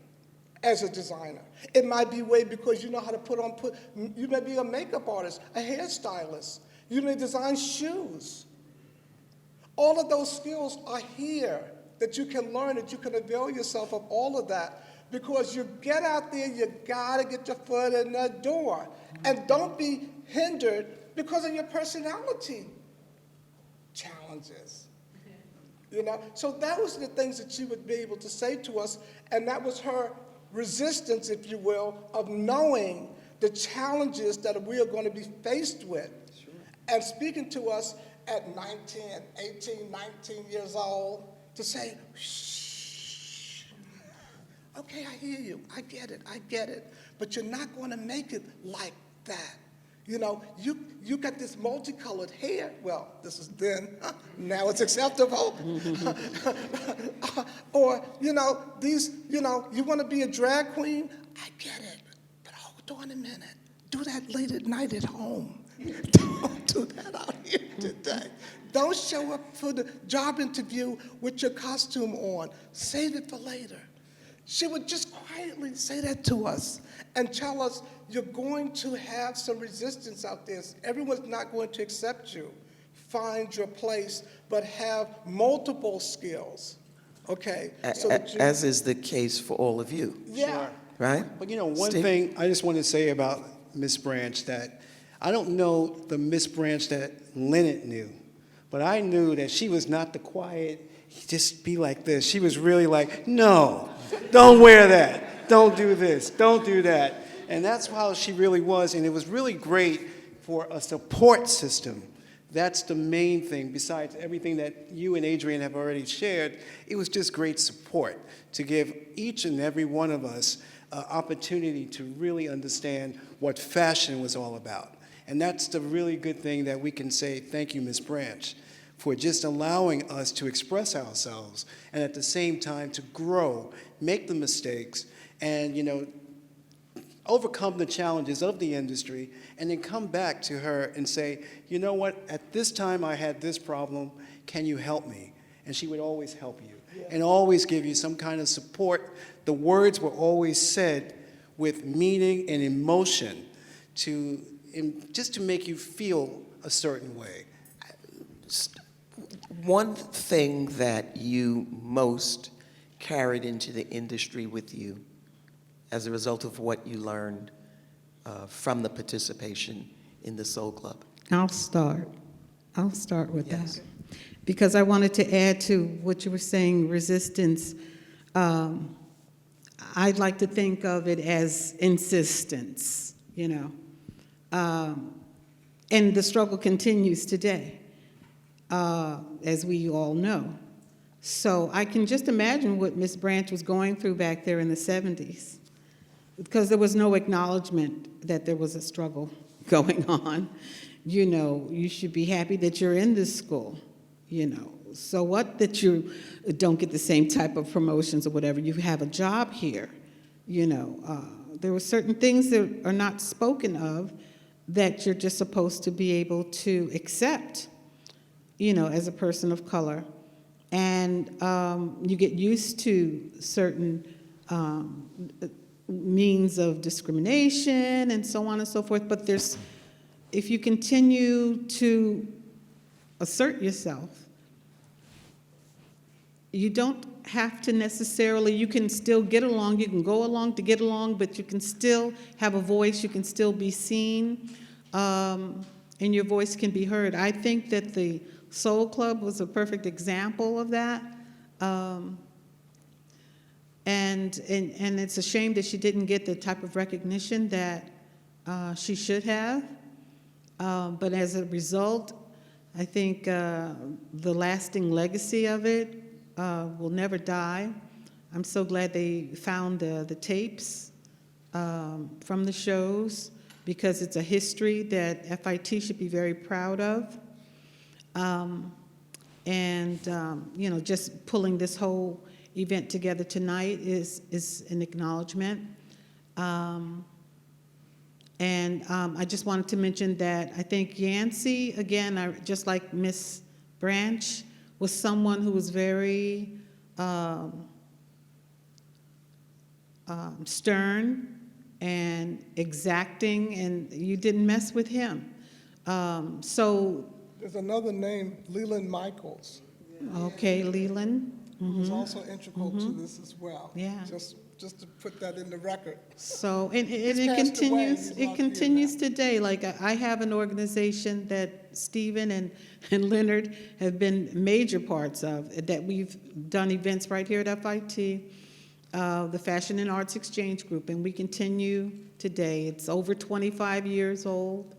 as a designer. It might be because you know how to you may be a makeup artist, a hairstylist. You may design shoes. All of those skills are here that you can learn, that you can avail yourself of all of that. Because you get out there, you gotta get your foot in the door. And don't be hindered because of your personality challenges. So that was the things that she would be able to say to us, and that was her resistance, if you will, of knowing the challenges that we are going to be faced with. Sure. And speaking to us at 18, 19 years old, to say, shh, Okay, I hear you. I get it. But you're not going to make it like that. You know, you got this multicolored hair. Well, this is then. Now it's acceptable. Or, you know, you want to be a drag queen? I get it. But hold on a minute. Do that late at night at home. Don't do that out here today. Don't show up for the job interview with your costume on. Save it for later. She would just quietly say that to us and tell us, you're going to have some resistance out there. Everyone's not going to accept you. Find your place, but have multiple skills, okay? So that you, As is the case for all of you, yeah. right? But you know, one Steve? thing I just want to say about Miss Branch, that I don't know the Miss Branch that Leonard knew, but I knew that she was not the quiet, just be like this. She was really like, no, don't wear that. Don't do this. Don't do that. And that's how she really was. And it was really great for a support system. That's the main thing. Besides everything that you and Adrian have already shared, it was just great support to give each and every one of us an opportunity to really understand what fashion was all about. And that's the really good thing that we can say, thank you, Ms. Branch, for just allowing us to express ourselves and at the same time to grow, make the mistakes, and, you know, overcome the challenges of the industry, and then come back to her and say, you know what, at this time I had this problem, can you help me? And she would always help you and always give you some kind of support. The words were always said with meaning and emotion just to make you feel a certain way. One thing that you most carried into the industry with you as a result of what you learned from the participation in the Soul Club? I'll start with Yes. that. Because I wanted to add to what you were saying, resistance. I'd like to think of it as insistence, you know. And the struggle continues today, as we all know. So I can just imagine what Ms. Branch was going through back there in the 70s, because there was no acknowledgement that there was a struggle going on. You know, you should be happy that you're in this school, you know. So what that you don't get the same type of promotions or whatever, you have a job here, you know. There were certain things that are not spoken of that you're just supposed to be able to accept, you know, as a person of color. And you get used to certain means of discrimination and so on and so forth. But if you continue to assert yourself, you don't have to necessarily, you can still get along, you can go along to get along, but you can still have a voice, you can still be seen, and your voice can be heard. I think that the Soul Club was a perfect example of that. And it's a shame that she didn't get the type of recognition that she should have. But as a result, I think the lasting legacy of it will never die. I'm so glad they found the tapes from the shows, because it's a history that FIT should be very proud of. You know, just pulling this whole event together tonight is an acknowledgement. I just wanted to mention that I think Yancey, again, just like Miss Branch, was someone who was very stern and exacting, and you didn't mess with him. So, There's another name, Leland Michaels, okay, Leland. who was also integral to this as well. Yeah. Just to put that in the record. So, and He's it passed away, continues, he's it not here continues now. today. Like, I have an organization that Stephen and Leonard have been major parts of, that we've done events right here at FIT, the Fashion and Arts Exchange Group, and we continue today. It's over 25 years old,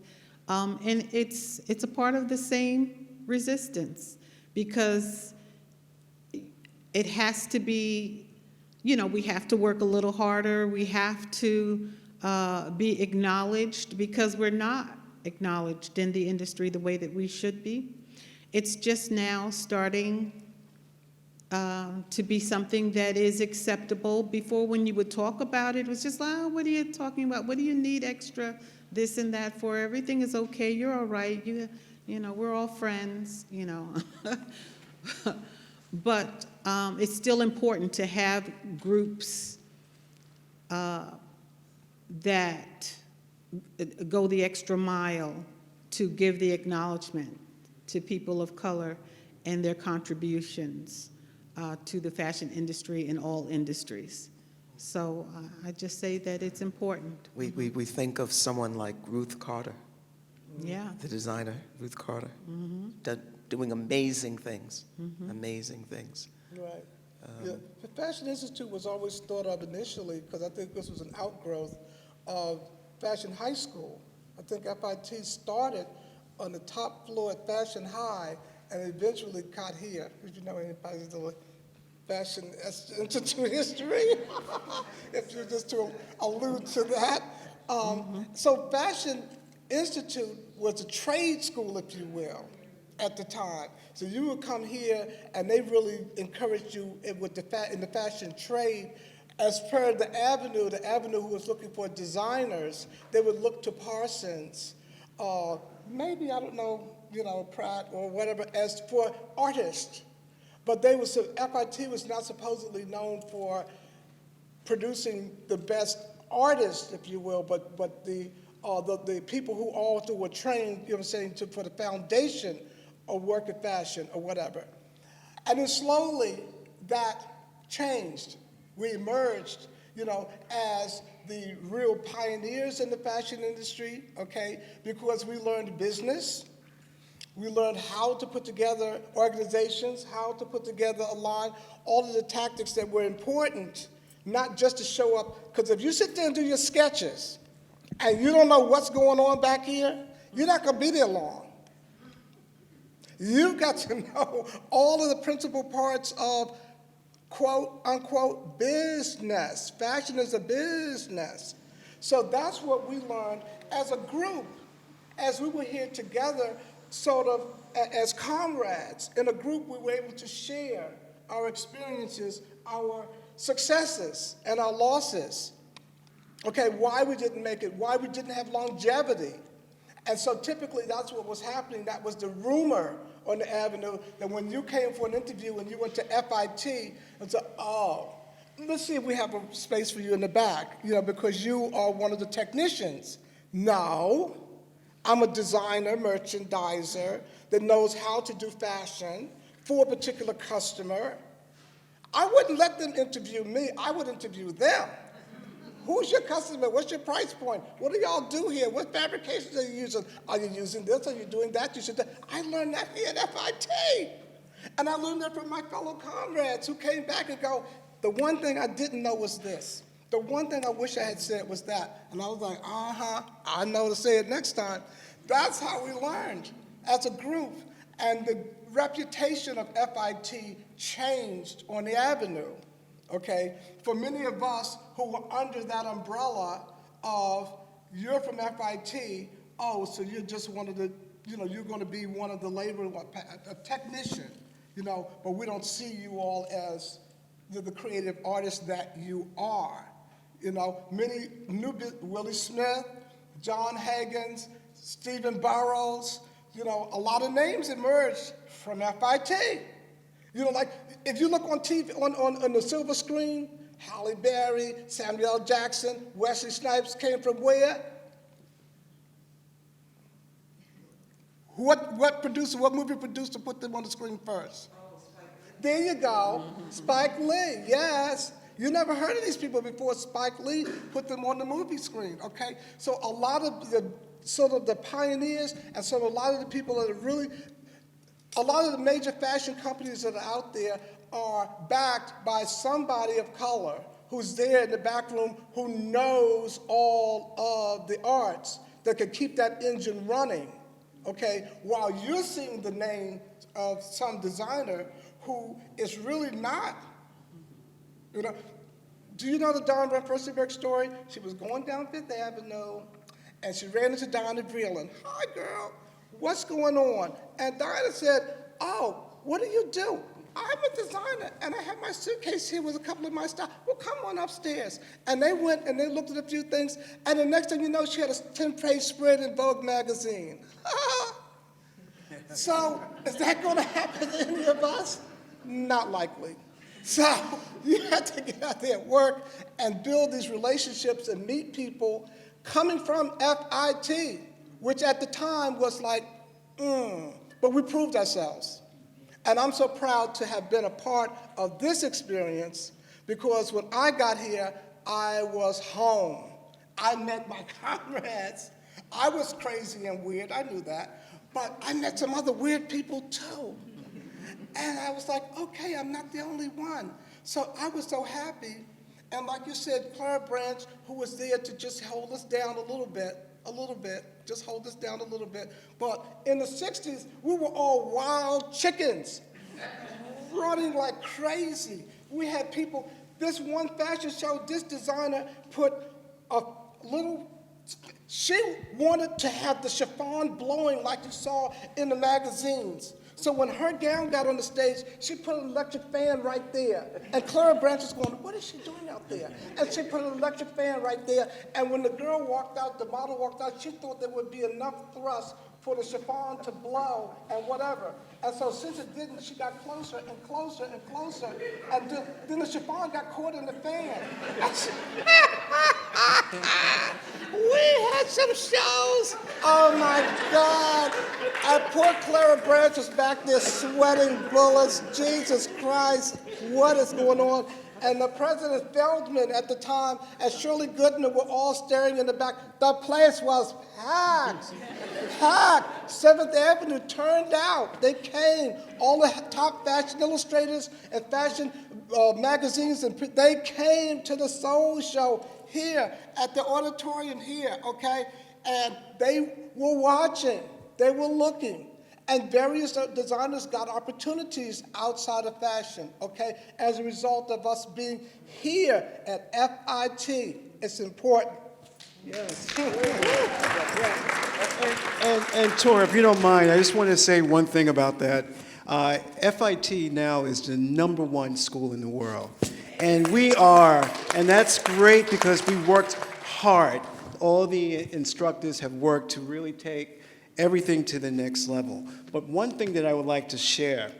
and it's a part of the same resistance, because it has to be we have to work a little harder. We have to be acknowledged because we're not acknowledged in the industry the way that we should be. It's just now starting to be something that is acceptable. Before, when you would talk about it, it was just like, oh, what are you talking about? What do you need extra this and that for? Everything is okay. You're all right. We're all friends, But it's still important to have groups that go the extra mile to give the acknowledgement to people of color and their contributions to the fashion industry and all industries. So I just say that it's important. We think of someone like Ruth Carter, Yeah. the designer, Ruth Carter, doing amazing things, amazing things. Right. Yeah. The Fashion Institute was always thought of initially, because I think this was an outgrowth of Fashion High School. I think FIT started on the top floor at Fashion High and eventually got here. If you know anybody's doing Fashion Institute history, if you just to allude to that. So Fashion Institute was a trade school, if you will, at the time. So you would come here, and they really encouraged you in the fashion trade. As per the Avenue who was looking for designers, they would look to Parsons, maybe, I don't know, Pratt or whatever, as for artists. But FIT was not supposedly known for producing the best artists, if you will, but the people who also were trained, for the foundation of work in fashion or whatever. And then slowly that changed. We emerged, as the real pioneers in the fashion industry, okay, because we learned business. We learned how to put together organizations, how to put together a line, all of the tactics that were important, not just to show up. Because if you sit there and do your sketches and you don't know what's going on back here, you're not going to be there long. You've got to know all of the principal parts of quote unquote business. Fashion is a business. So that's what we learned as a group, as we were here together, sort of as comrades. In a group, we were able to share our experiences, our successes, and our losses. Okay, why we didn't make it, why we didn't have longevity. And so typically that's what was happening. That was the rumor on the Avenue, that when you came for an interview and you went to FIT, and said, oh, let's see if we have a space for you in the back, because you are one of the technicians. No, I'm a designer, merchandiser that knows how to do fashion for a particular customer. I wouldn't let them interview me. I would interview them. Who's your customer? What's your price point? What do y'all do here? What fabrications are you using? Are you using this? Are you doing that? You should. I learned that here at FIT. And I learned that from my fellow comrades who came back and go, the one thing I didn't know was this. The one thing I wish I had said was that. And I was like, I know to say it next time. That's how we learned as a group. And the reputation of FIT changed on the Avenue. Okay, for many of us who were under that umbrella of you're from FIT, so you're just one of the, you're going to be one of the labor, a technician, but we don't see you all as the creative artists that you are. Many new, Willie Smith, John Hagens, Stephen Burrows, a lot of names emerged from FIT. Like if you look on TV, on the silver screen, Halle Berry, Samuel L. Jackson, Wesley Snipes came from where? What movie producer put them on the screen first? There you go, Spike Lee, yes. You never heard of these people before Spike Lee put them on the movie screen, okay? So a lot of the pioneers and a lot of the people that are really, a lot of the major fashion companies that are out there are backed by somebody of color who's there in the back room who knows all of the arts that can keep that engine running, okay? While you're seeing the name of some designer who is really not, Do you know the Donna Furstenberg story? She was going down Fifth Avenue, and she ran into Dinah Vreeland. Hi, girl. What's going on? And Dinah said, oh, what do you do? I'm a designer, and I have my suitcase here with a couple of my stuff. Well, come on upstairs. And they went and they looked at a few things, and the next thing you know, she had a 10-page spread in Vogue magazine. So, is that going to happen to any of us? Not likely. So, you have to get out there and work and build these relationships and meet people coming from FIT, which at the time was like, but we proved ourselves. And I'm so proud to have been a part of this experience because when I got here, I was home. I met my comrades. I was crazy and weird, I knew that, but I met some other weird people too. And I was like, okay, I'm not the only one. So I was so happy. And like you said, Clara Branch, who was there to just hold us down a little bit, just hold us down a little bit. But in the 60s, we were all wild chickens, running like crazy. We had people, this one fashion show, this designer put a little, she wanted to have the chiffon blowing like you saw in the magazines. So when her gown got on the stage, she put an electric fan right there. And Clara Branch was going, what is she doing out there? And she put an electric fan right there. And when the girl walked out, the model walked out, she thought there would be enough thrust for the chiffon to blow and whatever. And so since it didn't, she got closer and closer and closer. And then the chiffon got caught in the fan. We had some shows. Oh my God. And poor Clara Branch was back there sweating bullets. Jesus Christ, what is going on? And the President Feldman at the time and Shirley Goodman were all staring in the back. The place was packed, packed. 7th Avenue turned out. They came, all the top fashion illustrators and fashion magazines, and they came to the Soul Show here at the auditorium here, okay? And they were watching, they were looking. And various designers got opportunities outside of fashion, okay, as a result of us being here at FIT. It's important. Yes. And Taur, if you don't mind, I just want to say one thing about that. FIT now is the #1 school in the world. And we are, and that's great because we worked hard. All the instructors have worked to really take everything to the next level. But one thing that I would like to share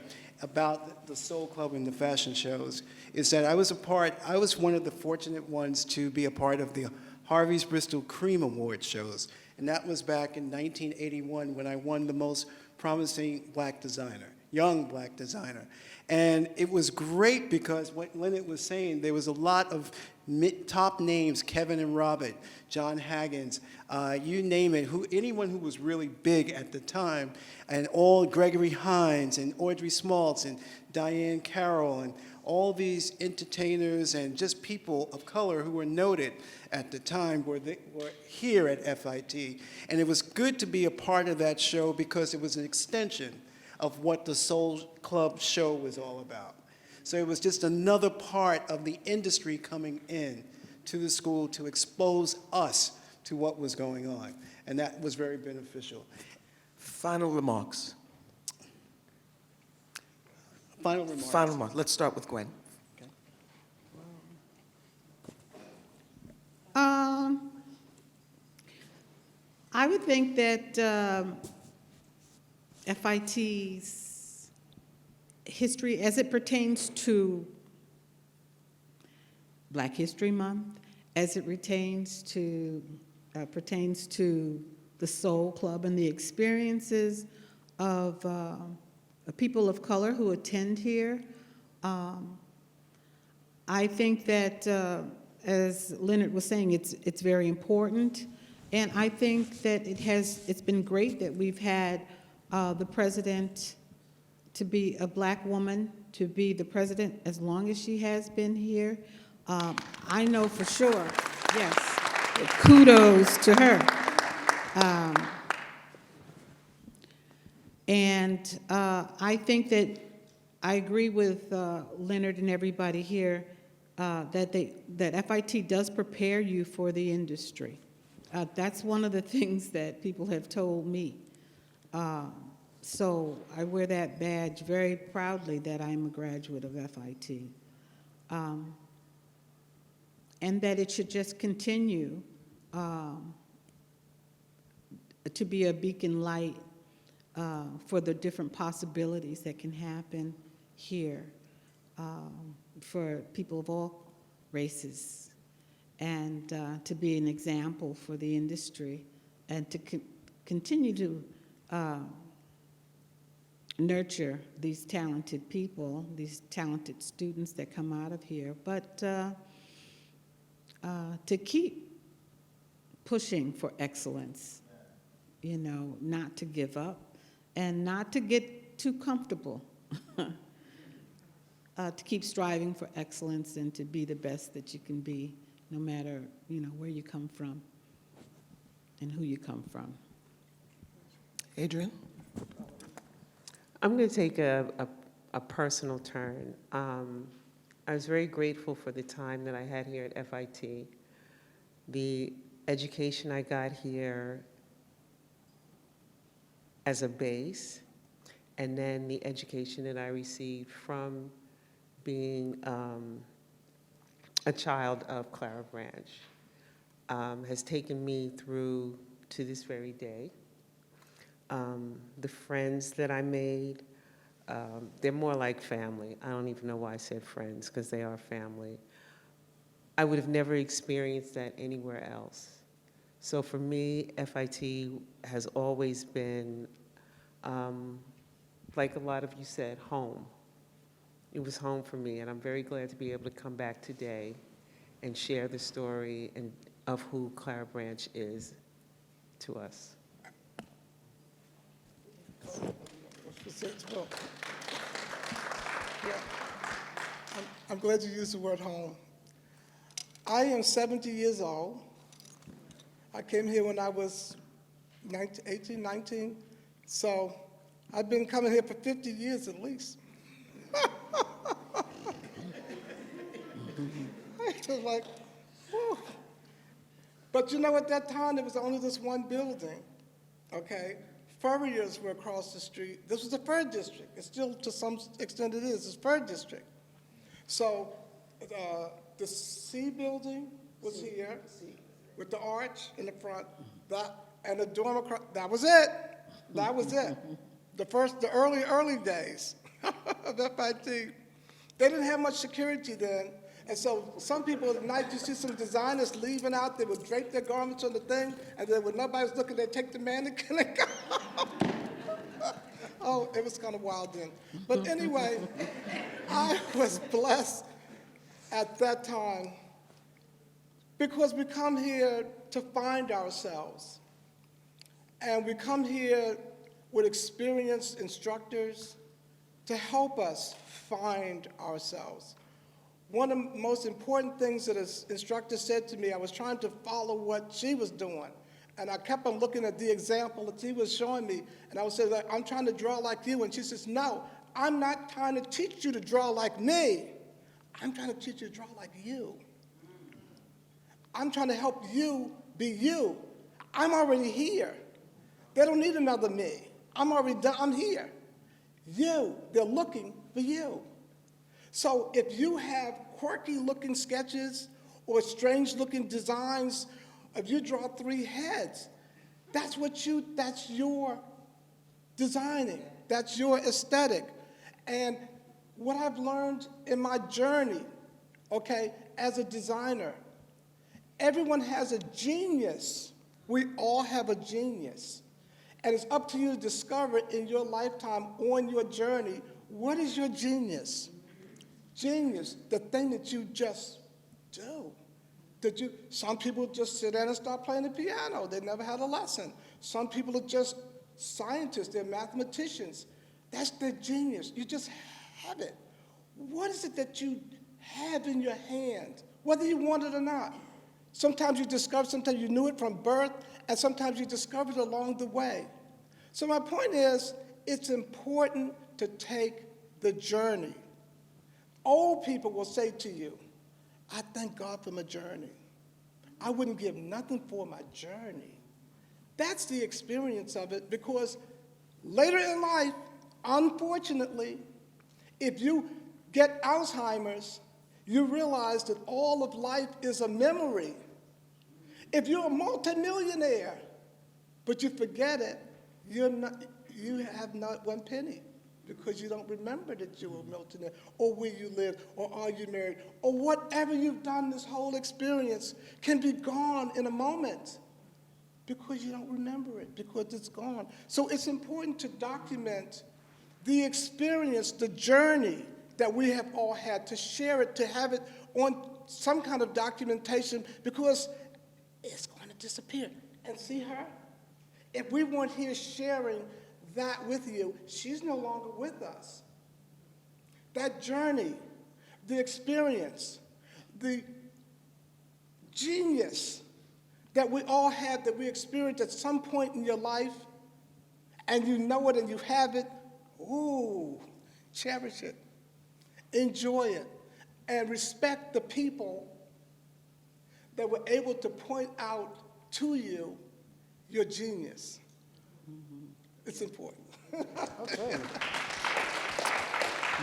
about the Soul Club and the fashion shows is that I was one of the fortunate ones to be a part of the Harvey's Bristol Cream Award shows. And that was back in 1981 when I won the most promising black designer, young black designer. And it was great because what Lynette was saying, there was a lot of top names, Kevin and Robert, John Haggins, you name it, anyone who was really big at the time, and all Gregory Hines and Audrey Smaltz and Diane Carroll and all these entertainers and just people of color who were noted at the time were here at FIT. And it was good to be a part of that show because it was an extension of what the Soul Club show was all about. So it was just another part of the industry coming in to the school to expose us to what was going on. And that was very beneficial. Final remarks. Final remarks. Final remarks. Let's start with Gwen. I would think that FIT's history, as it pertains to Black History Month, as it pertains to the Soul Club and the experiences of people of color who attend here, I think that, as Leonard was saying, it's very important. And I think that it's been great that we've had the president to be a black woman, to be the president as long as she has been here. I know for sure, yes, kudos to her. And I think that I agree with Leonard and everybody here that FIT does prepare you for the industry. That's one of the things that people have told me. So I wear that badge very proudly that I'm a graduate of FIT. And that it should just continue to be a beacon light for the different possibilities that can happen here for people of all races, and to be an example for the industry, and to continue to nurture these talented people, these talented students that come out of here, but to keep pushing for excellence, you know, not to give up and not to get too comfortable, to keep striving for excellence and to be the best that you can be, no matter, you know, where you come from and who you come from. Adrian? I'm going to take a personal turn. I was very grateful for the time that I had here at FIT. The education I got here as a base, and then the education that I received from being a child of Clara Branch has taken me through to this very day. The friends that I made, they're more like family. I don't even know why I said friends, because they are family. I would have never experienced that anywhere else. So for me, FIT has always been, like a lot of you said, home. It was home for me, and I'm very glad to be able to come back today and share the story of who Clara Branch is to us. Yeah. I'm glad you used the word home. I am 70 years old. I came here when I was 18, 19. So I've been coming here for 50 years at least. It was like, whew. But you know, at that time, there was only this one building, okay? Furriers were across the street. This was the Fur District. It's still, to some extent, it is. It's Fur District. So the C building was here with the arch in the front, and the dorm across. That was it. That was it. The early days of FIT. They didn't have much security then. And so some people at night, you see some designers leaving out, they would drape their garments on the thing, and then when nobody was looking, they'd take the mannequin and go. Oh, it was kind of wild then. But anyway, I was blessed at that time because we come here to find ourselves. And we come here with experienced instructors to help us find ourselves. One of the most important things that an instructor said to me, I was trying to follow what she was doing. And I kept on looking at the example that she was showing me. And I would say, like, I'm trying to draw like you. And she says, no, I'm not trying to teach you to draw like me. I'm trying to teach you to draw like you. I'm trying to help you be you. I'm already here. They don't need another me. I'm already done. I'm here. You, they're looking for you. So if you have quirky looking sketches or strange looking designs, if you draw 3 heads, that's your designing. That's your aesthetic. And what I've learned in my journey, okay, as a designer, everyone has a genius. We all have a genius. And it's up to you to discover in your lifetime, on your journey, what is your genius? Genius, the thing that you just do. Some people just sit down and start playing the piano. They never had a lesson. Some people are just scientists. They're mathematicians. That's their genius. You just have it. What is it that you have in your hand, whether you want it or not? Sometimes you discover, sometimes you knew it from birth, and sometimes you discover it along the way. So my point is, it's important to take the journey. Old people will say to you, I thank God for my journey. I wouldn't give nothing for my journey. That's the experience of it, because later in life, unfortunately, if you get Alzheimer's, you realize that all of life is a memory. If you're a multimillionaire, but you forget it, you have not one penny, because you don't remember that you were a millionaire, or where you live, or are you married, or whatever you've done. This whole experience can be gone in a moment because you don't remember it, because it's gone. So it's important to document the experience, the journey that we have all had, to share it, to have it on some kind of documentation, because it's going to disappear. And see her? If we weren't here sharing that with you, she's no longer with us. That journey, the experience, the genius that we all have, that we experienced at some point in your life, and you know it and you have it, ooh, cherish it, enjoy it, and respect the people that were able to point out to you your genius. It's important. Okay.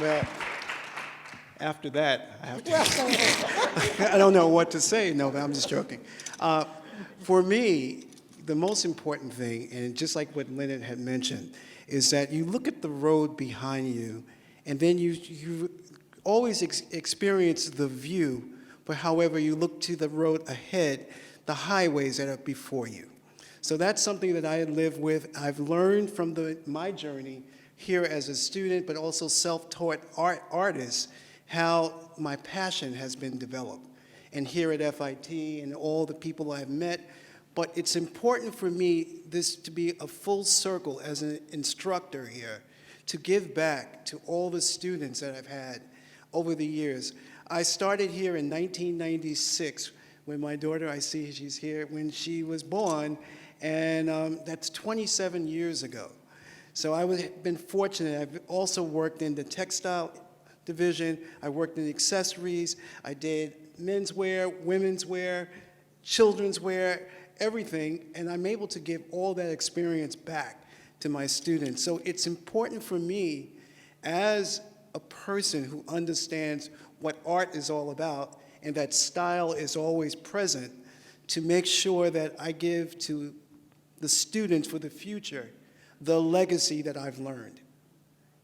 Well, after that, I have to. I don't know what to say. No, but I'm just joking. For me, the most important thing, and just like what Leonard had mentioned, is that you look at the road behind you, and then you always experience the view, but however you look to the road ahead, the highways that are before you. So that's something that I live with. I've learned from my journey here as a student, but also self-taught artist, how my passion has been developed. And here at FIT and all the people I've met, but it's important for me this to be a full circle as an instructor here, to give back to all the students that I've had over the years. I started here in 1996 when my daughter, I see she's here, when she was born, and that's 27 years ago. So I've been fortunate. I've also worked in the textile division. I worked in accessories. I did men's wear, women's wear, children's wear, everything, and I'm able to give all that experience back to my students. So it's important for me as a person who understands what art is all about and that style is always present, to make sure that I give to the students for the future the legacy that I've learned.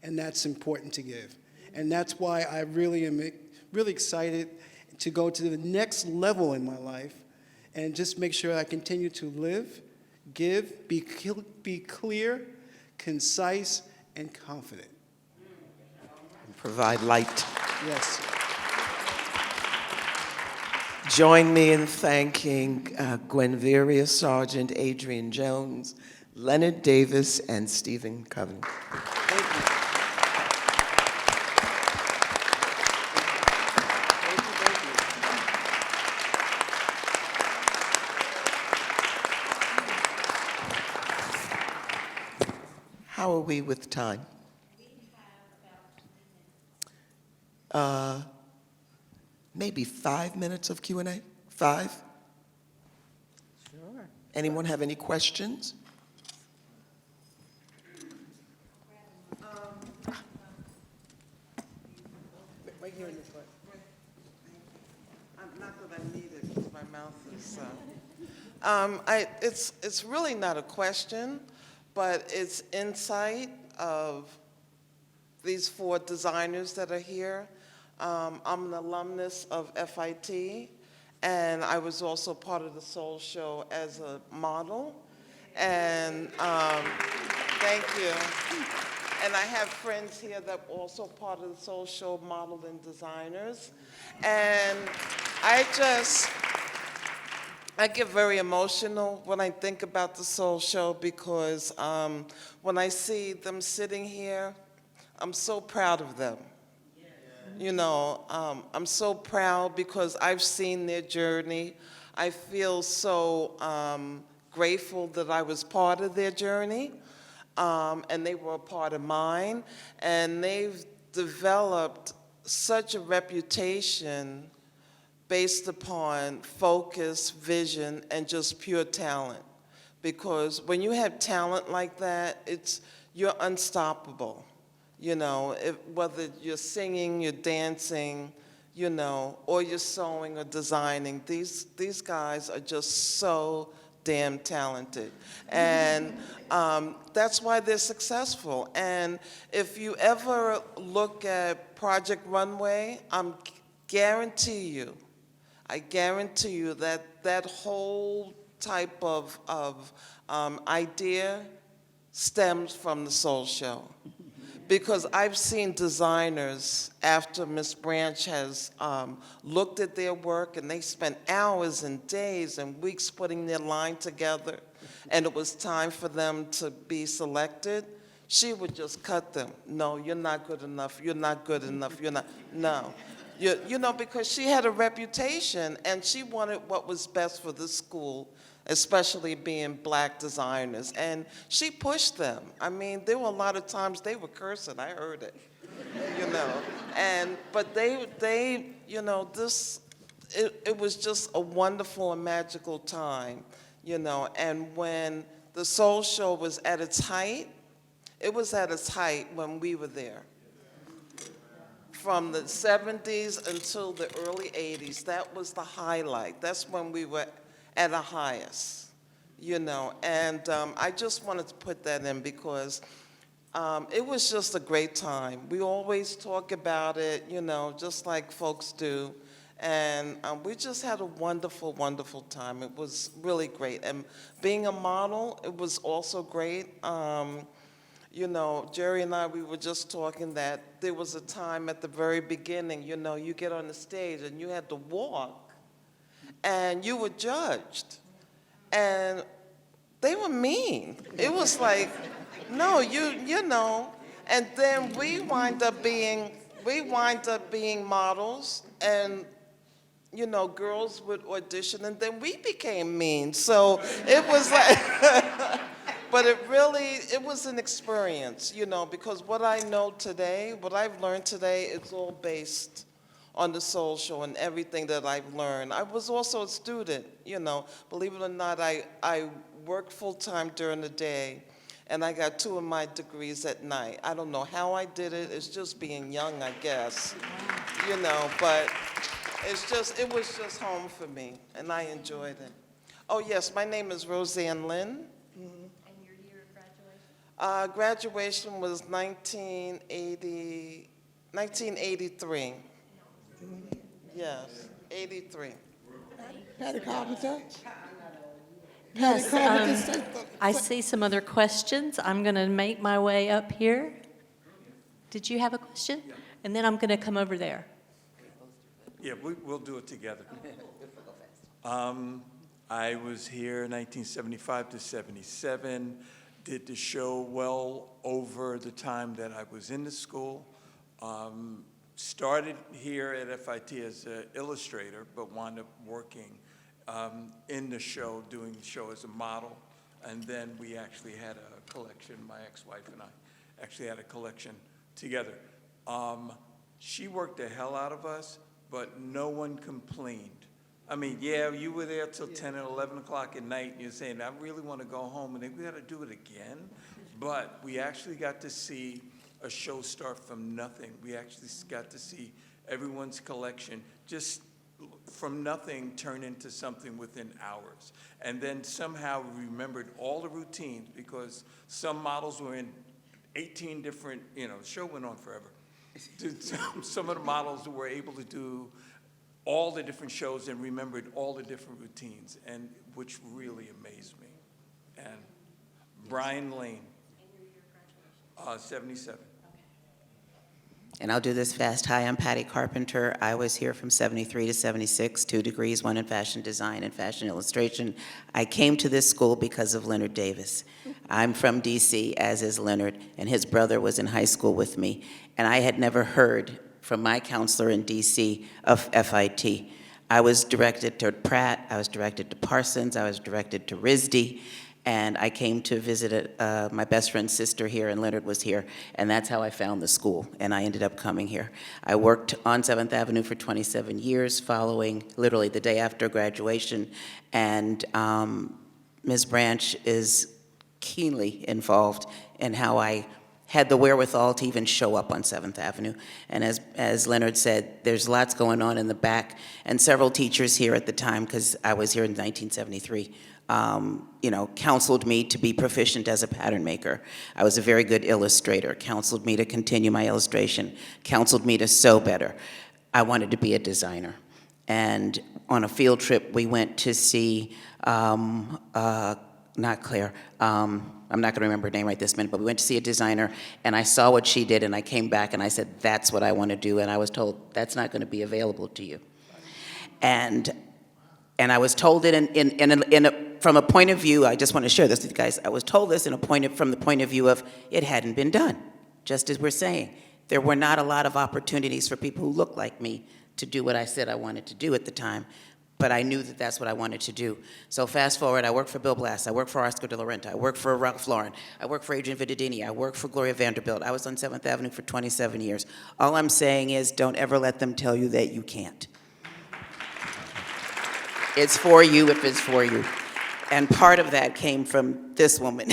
And that's important to give. And that's why I really am really excited to go to the next level in my life and just make sure I continue to live, give, be clear, concise, and confident. Provide light. Yes. Join me in thanking Gwenveria Sargent, Adrian Jones, Leonard Davis, and Stephen Coven. Thank you. How are we with time? Maybe 5 minutes of Q&A? 5? Sure. Anyone have any questions? Right here in the front. Not that I need it because my mouth is. It's really not a question, but it's insight of these 4 designers that are here. I'm an alumnus of FIT, and I was also part of the Soul Show as a model. And thank you. And I have friends here that are also part of the Soul Show, model and designers. And I get very emotional when I think about the Soul Show, because when I see them sitting here, I'm so proud of them. You know, I'm so proud because I've seen their journey. I feel so grateful that I was part of their journey, and they were a part of mine. And they've developed such a reputation based upon focus, vision, and just pure talent. Because when you have talent like that, you're unstoppable. You know, whether you're singing, you're dancing, you know, or you're sewing or designing, these guys are just so damn talented. And that's why they're successful. And if you ever look at Project Runway, I guarantee you that that whole type of idea stems from the Soul Show. Because I've seen designers, after Ms. Branch has looked at their work, and they spent hours and days and weeks putting their line together, and it was time for them to be selected, she would just cut them. No, you're not good enough, you're not good enough, you're not, no. You know, because she had a reputation, and she wanted what was best for the school, especially being black designers. And she pushed them. I mean, there were a lot of times they were cursing, I heard it, you know. But they you know, it was just a wonderful and magical time, you know. And when the Soul Show was at its height, it was at its height when we were there. From the 70s until the early 80s, that was the highlight. That's when we were at the highest, you know. And I just wanted to put that in because it was just a great time. We always talk about it, you know, just like folks do. And we just had a wonderful, wonderful time. It was really great. And being a model, it was also great. You know, Jerry and I, we were just talking that there was a time at the very beginning, you know, you get on the stage and you had to walk and you were judged. And they were mean. It was like, no, you know. And then we wind up being models, and you know, girls would audition, and then we became mean. So it was like, but it was an experience, you know, because what I know today, what I've learned today, it's all based on the Soul Show and everything that I've learned. I was also a student, you know. Believe it or not, I worked full-time during the day, and I got 2 of my degrees at night. I don't know how I did it. It's just being young, I guess, you know, but it was just home for me, and I enjoyed it. Oh, yes, my name is Roseanne Lynn. And your year of graduation? Graduation was 1983. Yes, 83. Patty Carpenter? Yes, I see some other questions. I'm going to make my way up here. Did you have a question? And then I'm going to come over there. Yeah, we'll do it together. I was here 1975 to 77, did the show well over the time that I was in the school. Started here at FIT as an illustrator, but wound up working in the show, doing the show as a model. And then we actually had a collection, my ex-wife and I actually had a collection together. She worked the hell out of us, but no one complained. I mean, yeah, you were there till 10 and 11 o'clock at night, and you're saying, I really want to go home, and then we got to do it again. But we actually got to see a show start from nothing. We actually got to see everyone's collection just from nothing turn into something within hours. And then somehow we remembered all the routines, because some models were in 18 different, you know, the show went on forever. Some of the models were able to do all the different shows and remembered all the different routines, and which really amazed me. And Brian Lane, 77. And I'll do this fast. Hi, I'm Patty Carpenter. I was here from 73 to 76, 2 degrees, 1 in fashion design and fashion illustration. I came to this school because of Leonard Davis. I'm from DC, as is Leonard, and his brother was in high school with me. And I had never heard from my counselor in DC of FIT. I was directed to Pratt, I was directed to Parsons, I was directed to RISD, and I came to visit my best friend's sister here, and Leonard was here, and that's how I found the school, and I ended up coming here. I worked on 7th Avenue for 27 years, following literally the day after graduation, and Ms. Branch is keenly involved in how I had the wherewithal to even show up on 7th Avenue. And as Leonard said, there's lots going on in the back, and several teachers here at the time, because I was here in 1973, counseled me to be proficient as a pattern maker. I was a very good illustrator, counseled me to continue my illustration, counseled me to sew better. I wanted to be a designer. And on a field trip, we went to see, not Claire, I'm not going to remember her name right this minute, but we went to see a designer, and I saw what she did, and I came back, and I said, that's what I want to do, and I was told, that's not going to be available to you. And I was told it from a point of view, I just want to share this with you guys, I was told this from the point of view of it hadn't been done, just as we're saying. There were not a lot of opportunities for people who looked like me to do what I said I wanted to do at the time, but I knew that that's what I wanted to do. So fast forward, I worked for Bill Blass, I worked for Oscar de la Renta, I worked for Ralph Lauren, I worked for Adrian Vittadini, I worked for Gloria Vanderbilt. I was on 7th Avenue for 27 years. All I'm saying is don't ever let them tell you that you can't. It's for you if it's for you. And part of that came from this woman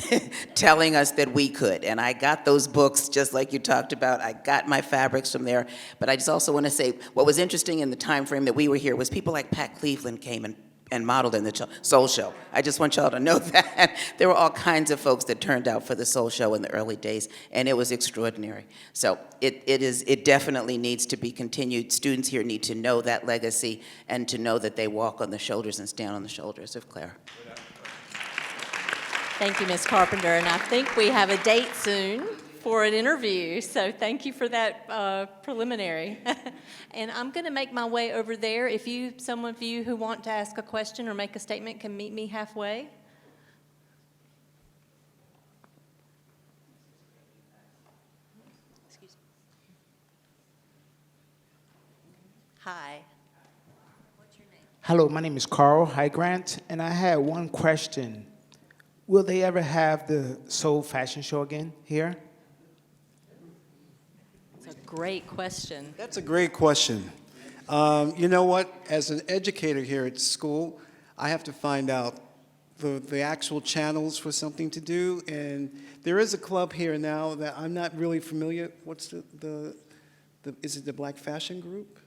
telling us that we could. And I got those books, just like you talked about. I got my fabrics from there. But I just also want to say, what was interesting in the time frame that we were here was people like Pat Cleveland came and modeled in the Soul Show. I just want y'all to know that. There were all kinds of folks that turned out for the Soul Show in the early days, and it was extraordinary. So it definitely needs to be continued. Students here need to know that legacy and to know that they walk on the shoulders and stand on the shoulders of Claire. Thank you, Ms. Carpenter, and I think we have a date soon for an interview, so thank you for that preliminary. And I'm going to make my way over there. If some of you who want to ask a question or make a statement can meet me halfway. Excuse me. Hi. What's your name? Hello, my name is Carl Highgrant, and I had one question. Will they ever have the Seoul Fashion Show again here? That's a great question. That's a great question. You know what? As an educator here at school, I have to find out the actual channels for something to do. And there is a club here now that I'm not really familiar. What's is it the Black Fashion Group?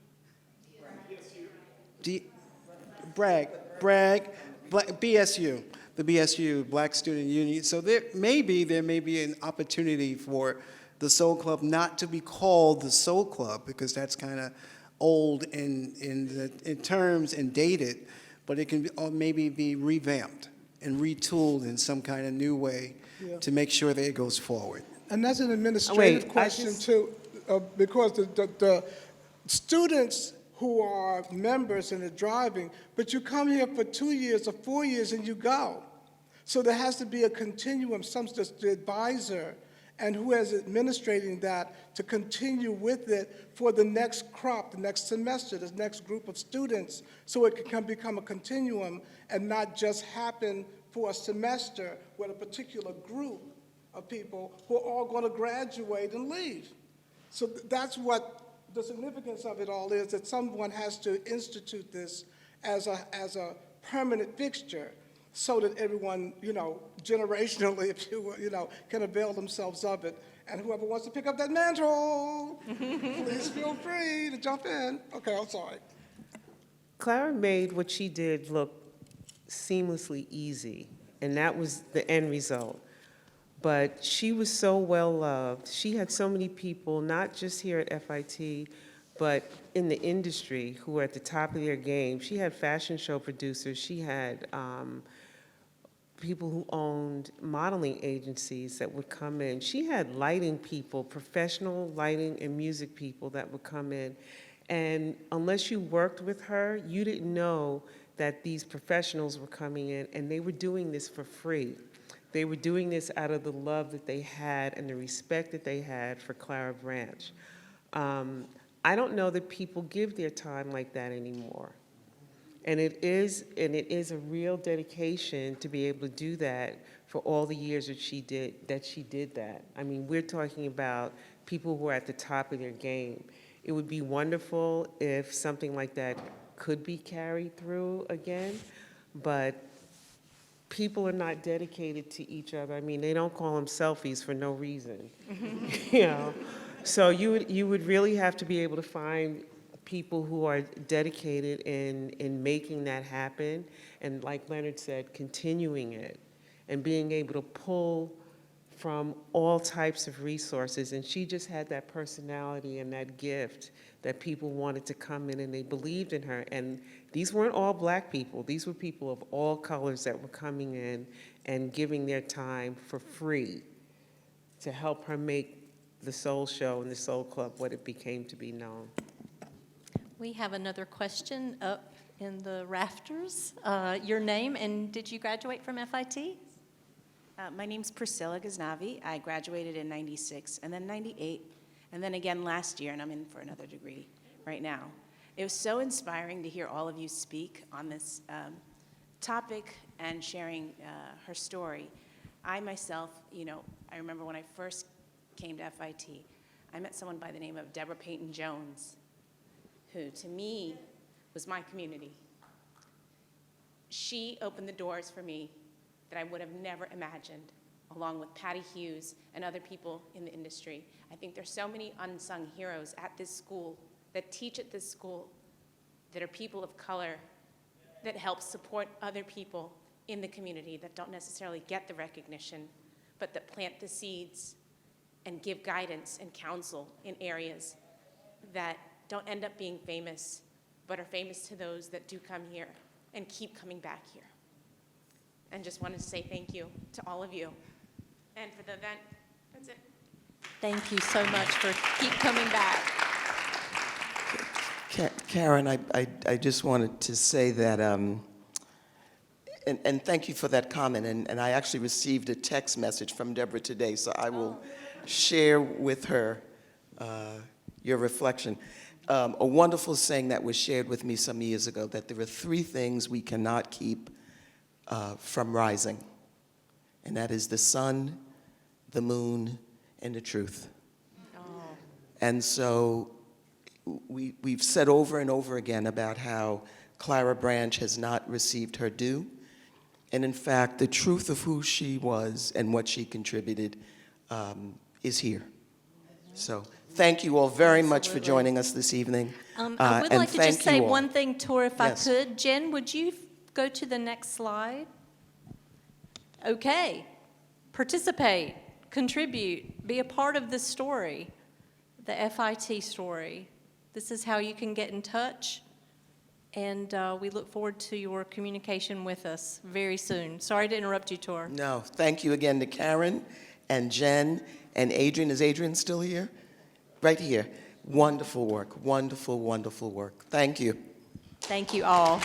BSU. The BSU, Black Student Union. So there may be an opportunity for the Soul Club not to be called the Soul Club, because that's kind of old in terms and dated, but it can maybe be revamped and retooled in some kind of new way to make sure that it goes forward. And that's an administrative question too, because the students who are members and are driving, but you come here for 2 years or 4 years and you go. So there has to be a continuum, the advisor and who is administrating that to continue with it for the next crop, the next semester, the next group of students, so it can become a continuum and not just happen for a semester with a particular group of people who are all going to graduate and leave. So that's what the significance of it all is, that someone has to institute this as a permanent fixture, so that everyone, generationally, if you will, can avail themselves of it. And whoever wants to pick up that mantle, please feel free to jump in. Okay, I'm sorry. Clara made what she did look seamlessly easy, and that was the end result. But she was so well loved. She had so many people, not just here at FIT, but in the industry, who were at the top of their game. She had fashion show producers. She had people who owned modeling agencies that would come in. She had lighting people, professional lighting and music people that would come in. And unless you worked with her, you didn't know that these professionals were coming in, and they were doing this for free. They were doing this out of the love that they had and the respect that they had for Clara Branch. I don't know that people give their time like that anymore. And it is a real dedication to be able to do that for all the years that she did that. I mean, we're talking about people who are at the top of their game. It would be wonderful if something like that could be carried through again, but people are not dedicated to each other. I mean, they don't call them selfies for no reason, you know? So you would really have to be able to find people who are dedicated in making that happen, and like Leonard said, continuing it, and being able to pull from all types of resources. And she just had that personality and that gift that people wanted to come in and they believed in her. And these weren't all black people. These were people of all colors that were coming in and giving their time for free to help her make the Soul Show and the Soul Club what it became to be known. We have another question up in the rafters. Your name, and did you graduate from FIT? My name's Priscilla Ghaznavi. I graduated in 96 and then 98, and then again last year, and I'm in for another degree right now. It was so inspiring to hear all of you speak on this topic and sharing her story. I myself, I remember when I first came to FIT, I met someone by the name of Deborah Payton Jones, who to me was my community. She opened the doors for me that I would have never imagined, along with Patty Hughes and other people in the industry. I think there's so many unsung heroes at this school that teach at this school that are people of color that help support other people in the community that don't necessarily get the recognition, but that plant the seeds and give guidance and counsel in areas that don't end up being famous, but are famous to those that do come here and keep coming back here. And just wanted to say thank you to all of you. And for the event, that's it. Thank you so much for keep coming back. Karen, I just wanted to say that, and thank you for that comment, and I actually received a text message from Deborah today, so I will share with her your reflection. A wonderful saying that was shared with me some years ago, that there are 3 things we cannot keep from rising, and that is the sun, the moon, and the truth. Oh. And so we've said over and over again about how Clara Branch has not received her due, and in fact, the truth of who she was and what she contributed is here. So thank you all very much for joining us this evening. I would like to just say one thing, Tor, if Yes. I could. Jen, would you go to the next slide? Okay. Participate, contribute, be a part of this story, the FIT story. This is how you can get in touch, and we look forward to your communication with us very soon. Sorry to interrupt you, Tor. No, thank you again to Karen and Jen and Adrian. Is Adrian still here? Right here. Wonderful work, wonderful, wonderful work. Thank you. Thank you all.